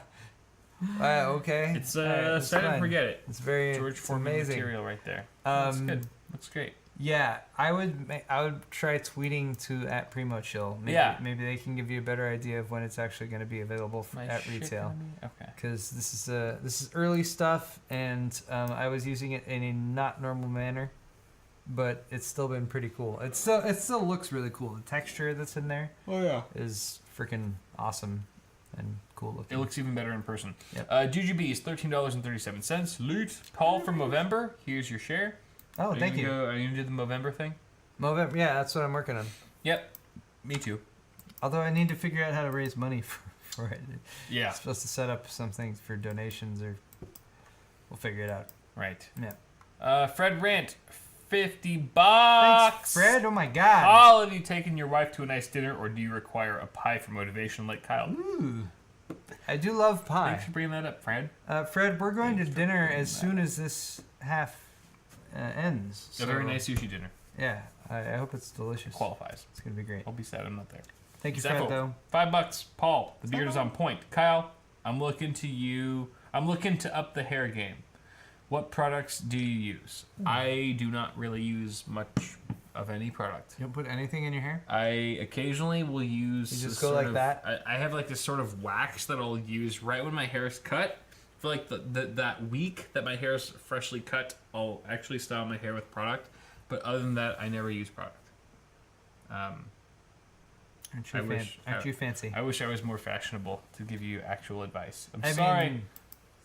Okay. It's Alright, set and fine. forget it. It's very George it's Foreman amazing. material right there. That's good. Um, Looks great. Yeah, I would try tweeting to at Primo Chill. Maybe they can give you a better idea of when it's actually going to be available at retail. Okay. Because this is early stuff, and I was using it in a not normal manner, but it's still been pretty cool. It still looks really cool. The texture that's in there is freaking awesome and cool looking. It looks even better in person. Yep. GGB is $13.37. Loot. Paul from Movember, here's your share. Oh, thank you. Are you gonna do the Movember thing? Movember, yeah, that's what I'm working on. Yep. Me too. Although I need to figure out how to raise money for it. Yeah. I'm supposed to set up some things for donations, or we'll figure it out. Right. Yeah. Fred Rant, $50. Thanks, Fred. Oh my God. Paul, have you taken your wife to a nice dinner, or do you require a pie for motivation like Kyle? Ooh. I do love pie. Thanks for bringing that up, Fred. Fred, we're going to dinner as soon as this half ends. A very nice sushi dinner. Yeah, I hope it's delicious. Qualifies. It's going to be great. I'll be sad I'm not there. Thank you, Zepho, Fred, though. $5. Paul, the beard is on point. Kyle, I'm looking to up the hair game. What products do you use? I do not really use much of any product. You don't put anything in your hair? I occasionally will use. You just go like that? I have like this sort of wax that I'll use right when my hair is cut. For like that week that my hair is freshly cut, I'll actually style my hair with product. But other than that, I never use product. Aren't you fancy? I wish I was more fashionable to give you actual advice. I'm I sorry. mean-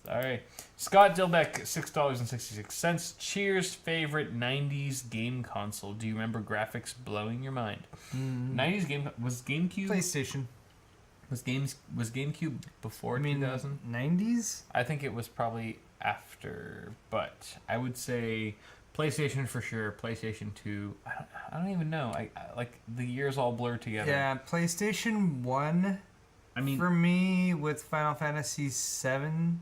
Sorry. Scott Dilbeck, $6.66. Cheers, favorite 90s game console. Do you remember graphics blowing your mind? 90s game was GameCube. PlayStation. Was GameCube before I mean, 2000? 90s? I think it was probably after, but I would say PlayStation for sure. PlayStation 2. I don't even know. I like the years all blur together. Yeah, PlayStation 1. I mean, for me, with Final Fantasy 7.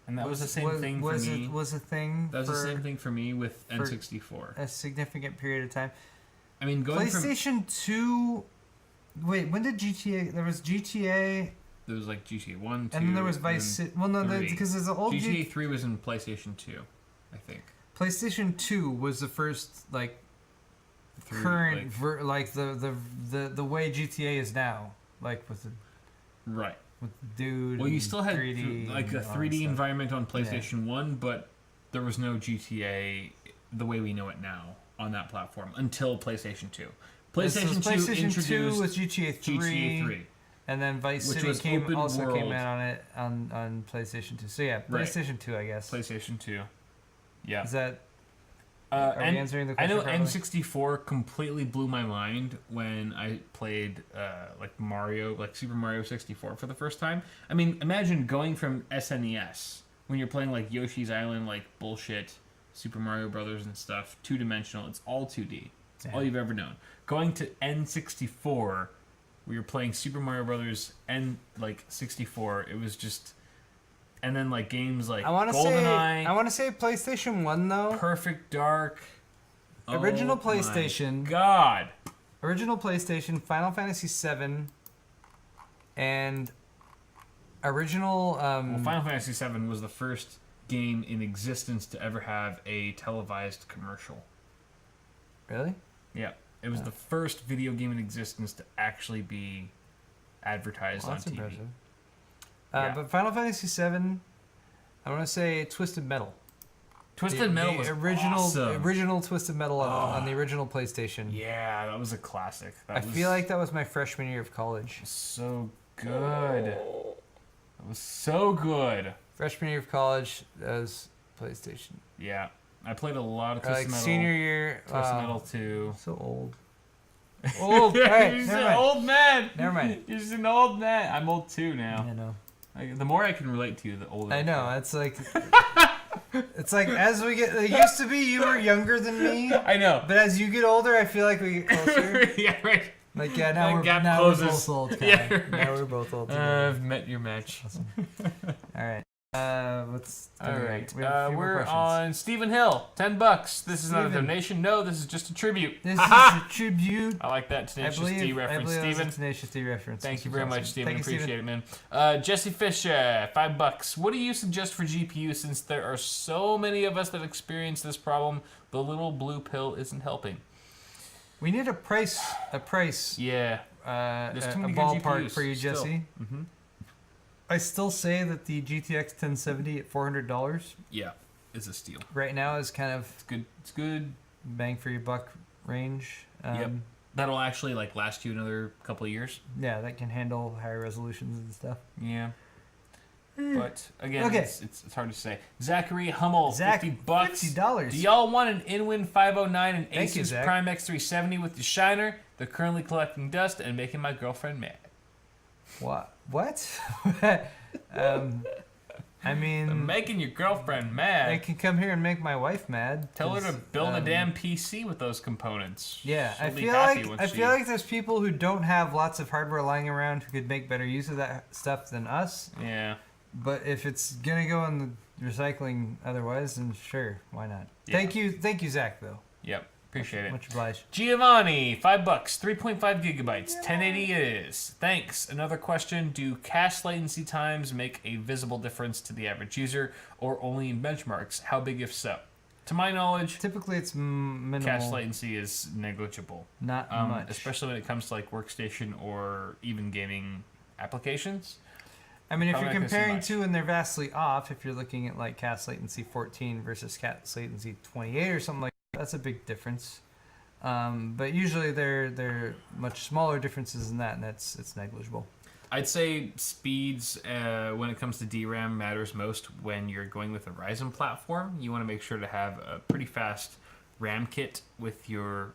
and that was the same thing for me. Was a thing. That was the same thing for me with N64. A significant period of time. I mean, going PlayStation 2. Wait, when did GTA? There was GTA. There was like GTA 1, 2, and then there was Vice City. Well, no, because there's an old GTA 3 was in PlayStation 2, I think. PlayStation 2 was the first like current the way GTA is now, like with the right with the dude. Well, you still had 3D like a 3D environment on PlayStation 1, but there was no GTA the way we know it now on that platform until PlayStation 2. PlayStation 2 introduced 2 was GTA 3. GTA 3. And then Vice City came out on it on PlayStation 2. So yeah, PlayStation 2, I guess. PlayStation 2. Yeah. Is that? Are we answering the question? I know properly? N64 completely blew my mind when I played like Mario, like Super Mario 64 for the first time. I mean, imagine going from SNES when you're playing like Yoshi's Island, like bullshit, Super Mario Brothers and stuff, 2-dimensional. It's all 2D. It's all you've ever known. Going to N64, where you're playing Super Mario Brothers and like 64, it was just. And then like games like GoldenEye. I want to say PlayStation 1 though. Perfect Dark. Original PlayStation. My God. Original PlayStation, Final Fantasy 7, and original. Well, Final Fantasy 7 was the first game in existence to ever have a televised commercial. Really? Yeah, it was the first video game in existence to actually be advertised on TV. Impressive. Yeah. But Final Fantasy 7, I want to say Twisted Metal. Twisted Metal was awesome. Original Twisted Metal on the original PlayStation. Yeah, that was a classic. I feel like that was my freshman year of college. So good. That was so good. Freshman year of college, that was PlayStation. Yeah. I played a lot of Or Twisted like Metal. senior year. Twisted Metal 2. So old. Old. All right, You're just never an mind. old man. Never mind. You're just an old man. I'm old too now. I know. Like, the more I can relate to you, the older I know. feel. It's like. It's like as we get. It used to be you were younger than me. I know. But as you get older, I feel like we get closer. Yeah, right. Like now we're gap now closes. we're both old. Kai. Yeah, right. Now we're both old. Together. I've met your match. Awesome. All right. Let's. All right. We have a few more We're questions. on Stephen Hill. $10. This is not a Steven. donation. No, this is just a tribute. This is a tribute. I like that Tenacious D reference, that was a Stephen. Tenacious D reference. Thank you This very was much, awesome. Stephen. Thank you, Appreciate it, man. Jesse Fisher, $5. What do you suggest for GPU since there are so many of us that experience this problem? The little blue pill isn't helping. We need a price. Yeah. A There's too many good ballpark GPUs for you, still. Jesse. Mm-hmm. I still say that the GTX 1070 at $400 Yeah, it's a steal. right now is kind of It's good. It's good. bang for your buck range. Yep. That'll actually like last you another couple of years. Yeah, that can handle higher resolutions and stuff. Yeah. But again, Okay. it's hard to say. Zachary Hummel, Zach, $50. $50. Do y'all want an InWin 509 and Thank you, Asus Zach. Prime X370 with the shiner? They're currently collecting dust and making my girlfriend mad. What? I mean, They're making your girlfriend mad. I can come here and make my wife mad. Tell her to 'cause, build a damn PC with those components. Yeah, She'll I be feel happy like when I she- feel like there's people who don't have lots of hardware lying around who could make better use of that stuff than us. Yeah. But if it's gonna go in the recycling otherwise, then sure, why not? Yeah. Thank you, Zach. Though. Yep. Appreciate it. Much obliged. Giovanni, $5, 3.5 gigabytes, 1080 it is. Thanks. Another question: do cache latency times make a visible difference to the average user, or only in benchmarks? How big, if so? To my knowledge, Typically, it's minimal. cache latency is negligible, Not much. especially when it comes to like workstation or even gaming applications. I mean, if probably you're not gonna see comparing much. two and they're vastly off, if you're looking at like cache latency 14 versus cache latency 28 or something like that, that's a big difference. But usually they're much smaller differences than that, and it's negligible. I'd say speeds when it comes to DRAM matters most when you're going with a Ryzen platform. You want to make sure to have a pretty fast RAM kit with your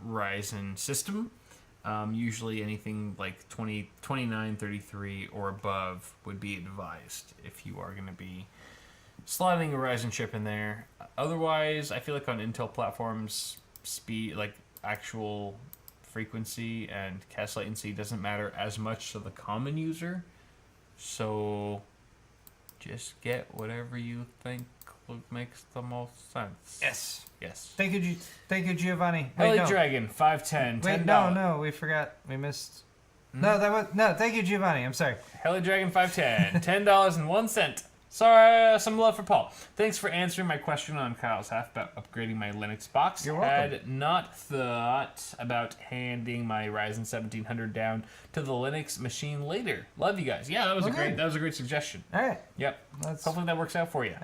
Ryzen system. Usually anything like 2933 or above would be advised if you are going to be slotting a Ryzen chip in there. Otherwise, I feel like on Intel platforms, speed, like actual frequency and cache latency doesn't matter as much to the common user. So just get whatever you think makes the most sense. Yes. Yes. Thank you, Giovanni. Heli no. Dragon, 510, $10. Wait, no, we forgot. We missed. No, thank you, Giovanni. I'm sorry. Heli Dragon 510, $10.01. Sorry, some love for Paul. Thanks for answering my question on Kyle's half about upgrading my Linux box. You're welcome. Had not thought about handing my Ryzen 1700 down to the Linux machine later. Love you guys. Yeah, that was Okay. a great suggestion. All right. Yep. That's, Hopefully that works out for you.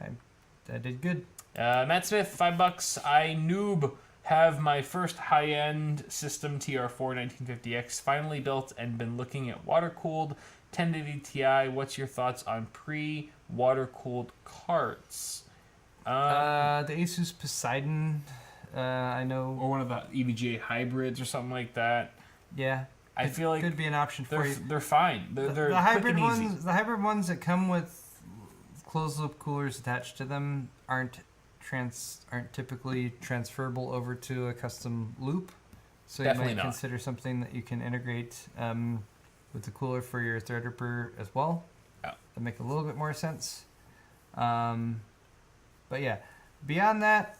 I did good. Matt Smith, $5. I noob have my first high-end system TR4 1950X finally built and been looking at water-cooled 1080 Ti. What's your thoughts on pre-water-cooled cards? The Asus Poseidon, I know. Or one of the EVGA hybrids or something like that. Yeah. I feel like could be an option for you. they're fine. They're The quick hybrid and easy. ones, the hybrid ones that come with closed loop coolers attached to them aren't typically transferable over to a custom loop. So Definitely you might not. consider something that you can integrate with the cooler for your Threadripper as well. Yeah. That make a little bit more sense. But yeah, beyond that,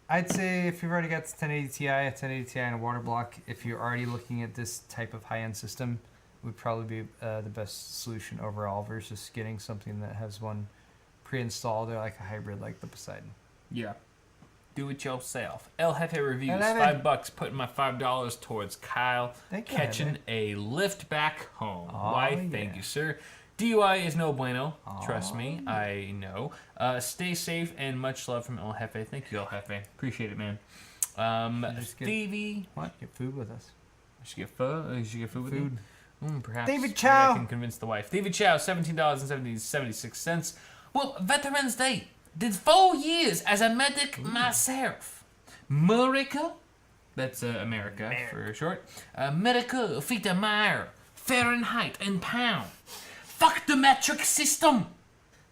I'd say if you've already got the 1080 Ti, a 1080 Ti and a water block, if you're already looking at this type of high-end system, would probably be the best solution overall versus getting something that has one pre-installed or like a hybrid like the Poseidon. Yeah. Do it yourself. El Jefe Reviews, El Jefe. $5. Putting my $5 towards Kyle. Thank you, Catching Jefe. a lift back home. Aw, Why? Thank yeah. you, sir. DUI is no bueno. Aw. Trust me, I know. Stay safe and much love from El Jefe. Thank you, El Jefe. Appreciate it, man. just get- Stevie. What? Get food with us. You should get food. You should get food with me? Perhaps. David maybe Chow. I can convince the wife. David Chow, $17.76. Well, Veterans Day. Did 4 years as a medic myself. America, that's America for short. Medical feet a mile, Fahrenheit and pound. Fuck the metric system.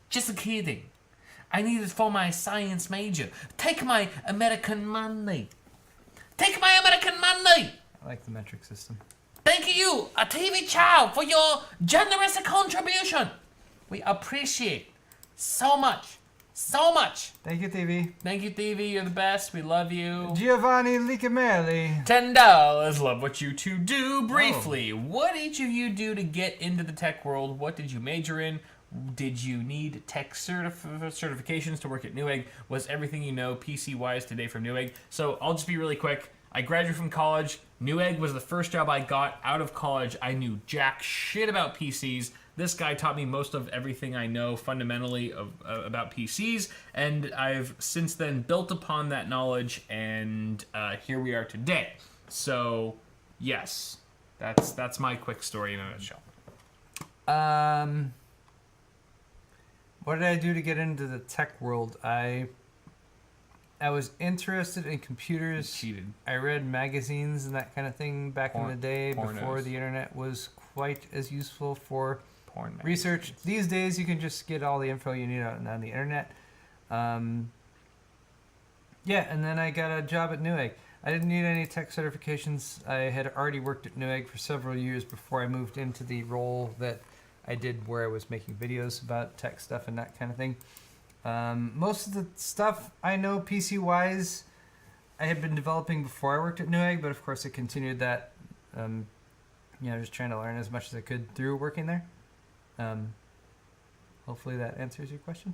Just kidding. I need it for my science major. Take my American money. Take my American money. I like the metric system. Thank you, a TV child, for your generous contribution. We appreciate so much. So much. Thank you, TV. Thank you, TV. You're the best. We love you. Giovanni Licamelli. $10. Love what you two do. Briefly, what each of you do to get into the tech world? What did you major in? Did you need tech certifications to work at Newegg? Was everything you know PC-wise today from Newegg? So I'll just be really quick. I graduated from college. Newegg was the first job I got out of college. I knew jack shit about PCs. This guy taught me most of everything I know fundamentally about PCs, and I've since then built upon that knowledge, and here we are today. So, yes, that's my quick story in a nutshell. What did I do to get into the tech world? I was interested in computers. You cheated. I read magazines and that kind of thing back in the day before the internet was quite as useful for research. These days, you can just get all the info you need on the internet. Yeah, and then I got a job at Newegg. I didn't need any tech certifications. I had already worked at Newegg for several years before I moved into the role that I did where I was making videos about tech stuff and that kind of thing. Most of the stuff I know PC-wise, I had been developing before I worked at Newegg, but of course I continued that, just trying to learn as much as I could through working there. Hopefully that answers your question.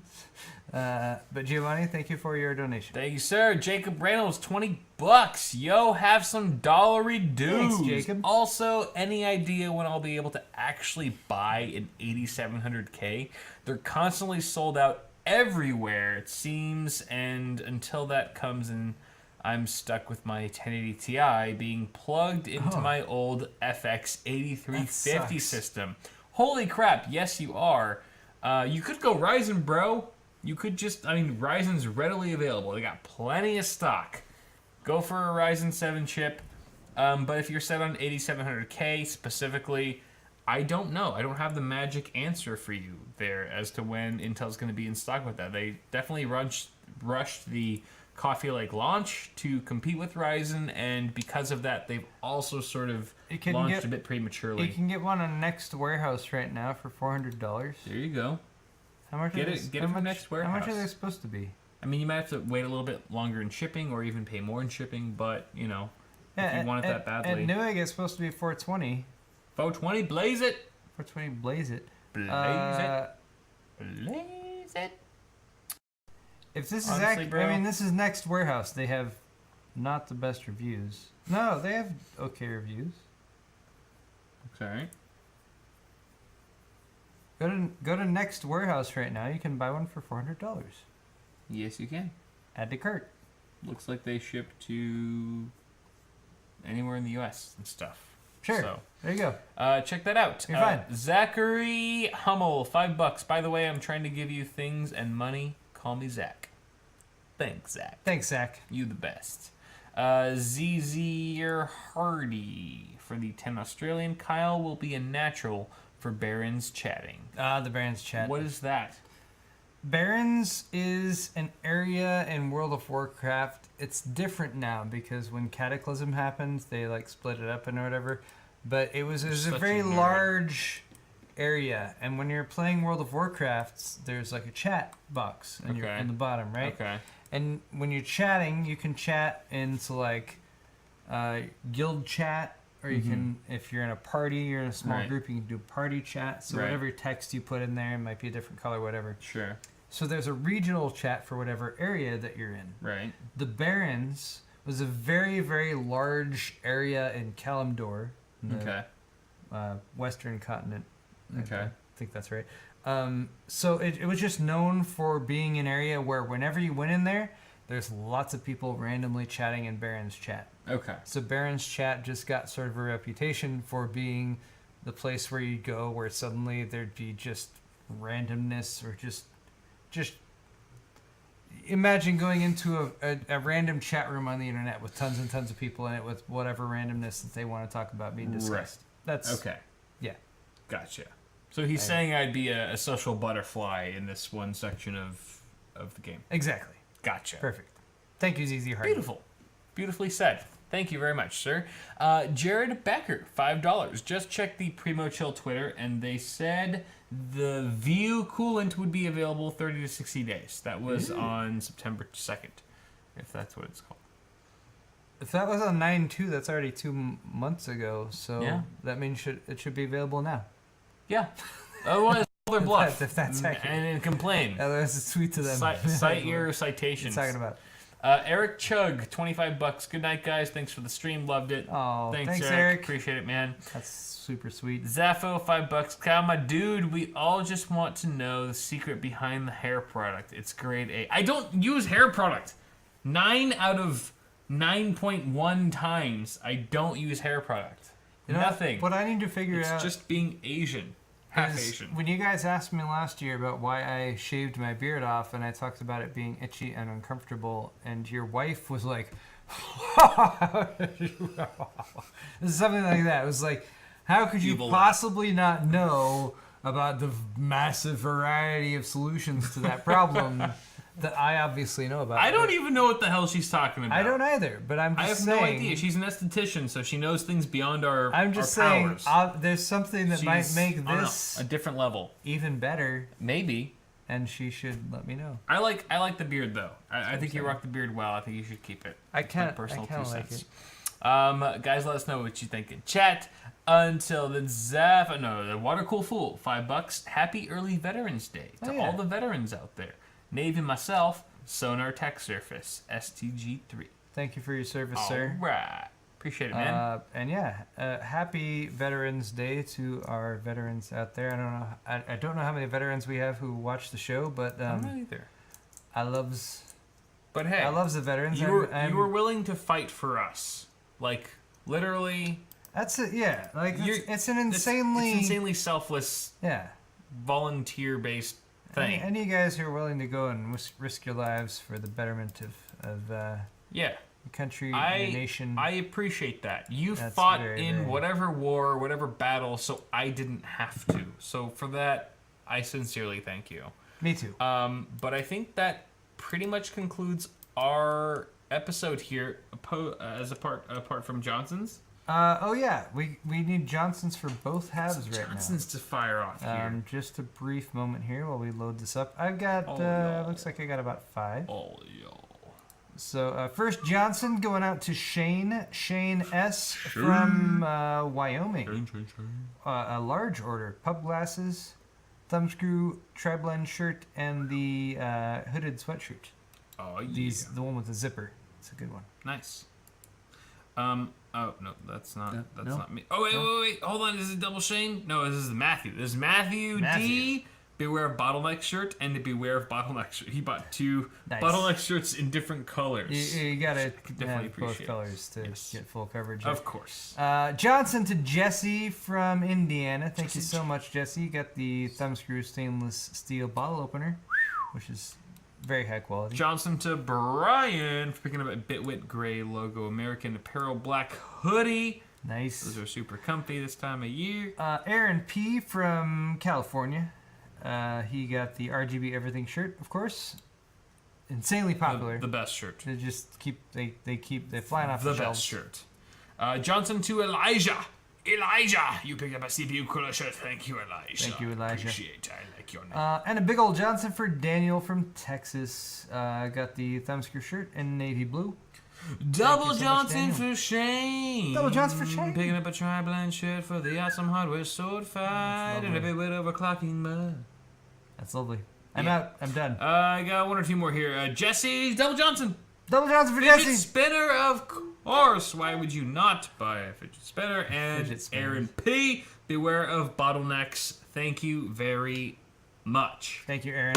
But Giovanni, thank you for your donation. Thank you, sir. Jacob Reynolds, $20. Yo, have some dollary dues. Thanks, Jacob. Also, any idea when I'll be able to actually buy an 8700K? They're constantly sold out everywhere, it seems, and until that comes in, I'm stuck with my 1080 Ti being plugged into my old FX 8350 system. Holy crap, yes you are. You could go Ryzen, bro. You could just, Ryzen's readily available. They got plenty of stock. Go for a Ryzen 7 chip. But if you're set on 8700K specifically, I don't know. I don't have the magic answer for you there as to when Intel's going to be in stock with that. They definitely rushed the Coffee Lake launch to compete with Ryzen, and because of that, they've also sort of launched a bit prematurely. You can get one on Next Warehouse right now for $400. There you go. How much? Get it from Next Warehouse. How much are they supposed to be? You might have to wait a little bit longer in shipping, or even pay more in shipping. But if you want it that badly, at Newegg it's supposed to be $420. $420, blaze it. $420, blaze it. Blaze it. Blaze it. If this Honestly, is bro. this is Next Warehouse. They have not the best reviews. No, they have okay reviews. Okay. Go to Next Warehouse right now. You can buy one for $400. Yes, you can. Add to cart. Looks like they ship to anywhere in the U.S. and stuff. Sure. So, there you go. check that out. You're fine. Zachary Hummel, $5. By the way, I'm trying to give you things and money. Call me Zach. Thanks, Zach. Thanks, Zach. You the best. ZZ Hardy for the 10 Australian. Kyle will be a natural for Barons chatting. The Barons chat. What is that? Barons is an area in World of Warcraft. It's different now because when Cataclysm happened, they split it up and whatever. But it was a very large area, and when you're playing World of Warcraft, there's a chat box and you're in the bottom, right? Okay. And when you're chatting, you can chat into guild chat, or you can, if you're in a party, you're in a small group, you can do party chat. So whatever text you put in there, it might be a different color, whatever. Sure. So there's a regional chat for whatever area that you're in. Right. The Barons was a very, very large area in Kalimdor, in the western continent. Okay. I think that's right. So it was just known for being an area where whenever you went in there, there's lots of people randomly chatting in Barons chat. Okay. So Barons chat just got sort of a reputation for being the place where you go where suddenly there'd be just randomness or just imagine going into a random chat room on the internet with tons and tons of people in it with whatever randomness that they want to talk about being discussed. That's Okay. Yeah. Gotcha. So he's saying I'd be a social butterfly in this one section of the game. Exactly. Gotcha. Perfect. Thank you, ZZ Hard. Beautiful. Beautifully said. Thank you very much, sir. Jared Becker, $5. Just checked the Primo Chill Twitter, and they said the View coolant would be available 30 to 60 days. That was on September 2nd, if that's what it's called. If that was on 9/2, that's already 2 months ago. So Yeah. that means it should be available now. Yeah. Otherwise, they're bluff. If that's accurate. And complain. Otherwise, a tweet to them. Cite your citations. What are you talking about? Eric Chug, $25. Good night, guys. Thanks for the stream. Loved it. Oh, thanks, Eric. Eric. Appreciate it, man. That's super sweet. Zaffo, $5. Kyle, my dude, we all just want to know the secret behind the hair product. It's grade A. I don't use hair product. 9 out of 9.1 times I don't use hair product. You know Nothing. What I need to figure out It's just being Asian. Half is Asian. when you guys asked me last year about why I shaved my beard off, and I talked about it being itchy and uncomfortable, and your wife was like, something like that. It was like, how could you Evil possibly not know about the massive variety of solutions to that problem that I obviously know about? I don't even know what the hell she's talking about. I don't either, but I'm just I have saying. no idea. She's an esthetician, so she knows things beyond our I'm just our saying, powers. there's something that might She's make on this a different level. even better, Maybe. and she should let me know. I like the beard though. I think you rock the beard well. I think you should keep it. I That's my kinda- personal I kinda 2 like cents. Guys, let us know what you think in chat. Until then, the Water Cool Fool, $5. Happy early Veterans Day to all the veterans out there. Navy myself, Sonar Tech Surface, STG3. Thank you for your service, sir. All right. Appreciate it, man. And happy Veterans Day to our veterans out there. I don't know how many veterans we have who watch the show, but I'm not either. I loves But hey, the veterans. you were willing to fight for us. Like, literally. That's it. Yeah, like it's an It's insanely selfless, volunteer-based thing. Any guys who are willing to go and risk your lives for the betterment of Yeah. the country, the nation. I appreciate that. You That's fought very, in very- whatever war, whatever battle, so I didn't have to. So for that, I sincerely thank you. Me too. But I think that pretty much concludes our episode here, apart from Johnson's. We need Johnsons for both halves right Johnson's to fire off now. here. Just a brief moment here while we load this up. I've got looks like I got about 5. Oh, yo. So first Johnson going out to Shane S from Wyoming. A large order: pub glasses, thumbscrew, tri-blend shirt, and the hooded sweatshirt. Oh, yeah. The one with the zipper. It's a good one. Nice. Oh no, that's not No? not me. Oh wait, hold on. Is it double Shane? No, this is Matthew. This is Matthew D. Beware of bottleneck shirt and the beware of bottleneck shirt. He bought 2 bottleneck shirts in different colors. You gotta definitely have both appreciate colors to get full coverage. Of course. Johnson to Jesse from Indiana. Thank you so much, Jesse. You got the thumbscrew stainless steel bottle opener, which is very high quality. Johnson to Brian for picking up a Bitwit gray logo American Apparel black hoodie. Nice. Those are super comfy this time of year. Aaron P from California. He got the RGB everything shirt, of course. Insanely popular. The best shirt. They just they flying off The the best shelves. shirt. Johnson to Elijah. Elijah, you picked up a CPU cooler shirt. Thank you, Elijah. Thank you, Elijah. Appreciate it. I like your name. And a big old Johnson for Daniel from Texas. Got the thumbscrew shirt in navy blue. Double so much, Johnson Daniel. for Shane. Double Johnson for Shane. Picking up a tri-blend shirt for the awesome hardware sword fight and a bit of overclocking mud. That's lovely. I'm out. I'm done. I got 1 or 2 more here. Jesse, Double Johnson. Double Johnson for Fidget Jesse. spinner, of course. Why would you not buy a fidget spinner? And Fidget spinners. Aaron P. Beware of bottlenecks. Thank you very much. Thank you, Aaron.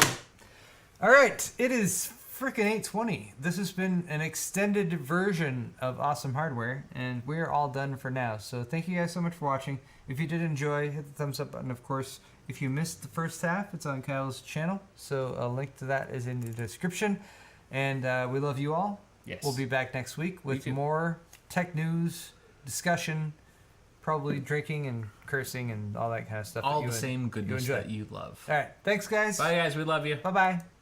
All right, it is freaking 8:20. This has been an extended version of Awesome Hardware, and we're all done for now. So thank you guys so much for watching. If you did enjoy, hit the thumbs up button, of course. If you missed the first half, it's on Kyle's channel, so a link to that is in the description. And we love you all. Yes. We'll be back next week with too. more tech news, discussion, probably drinking and cursing and all that kind of stuff. All the same goodness enjoy. that you love. All right. Thanks, guys. Bye, guys. We love you. Bye-bye.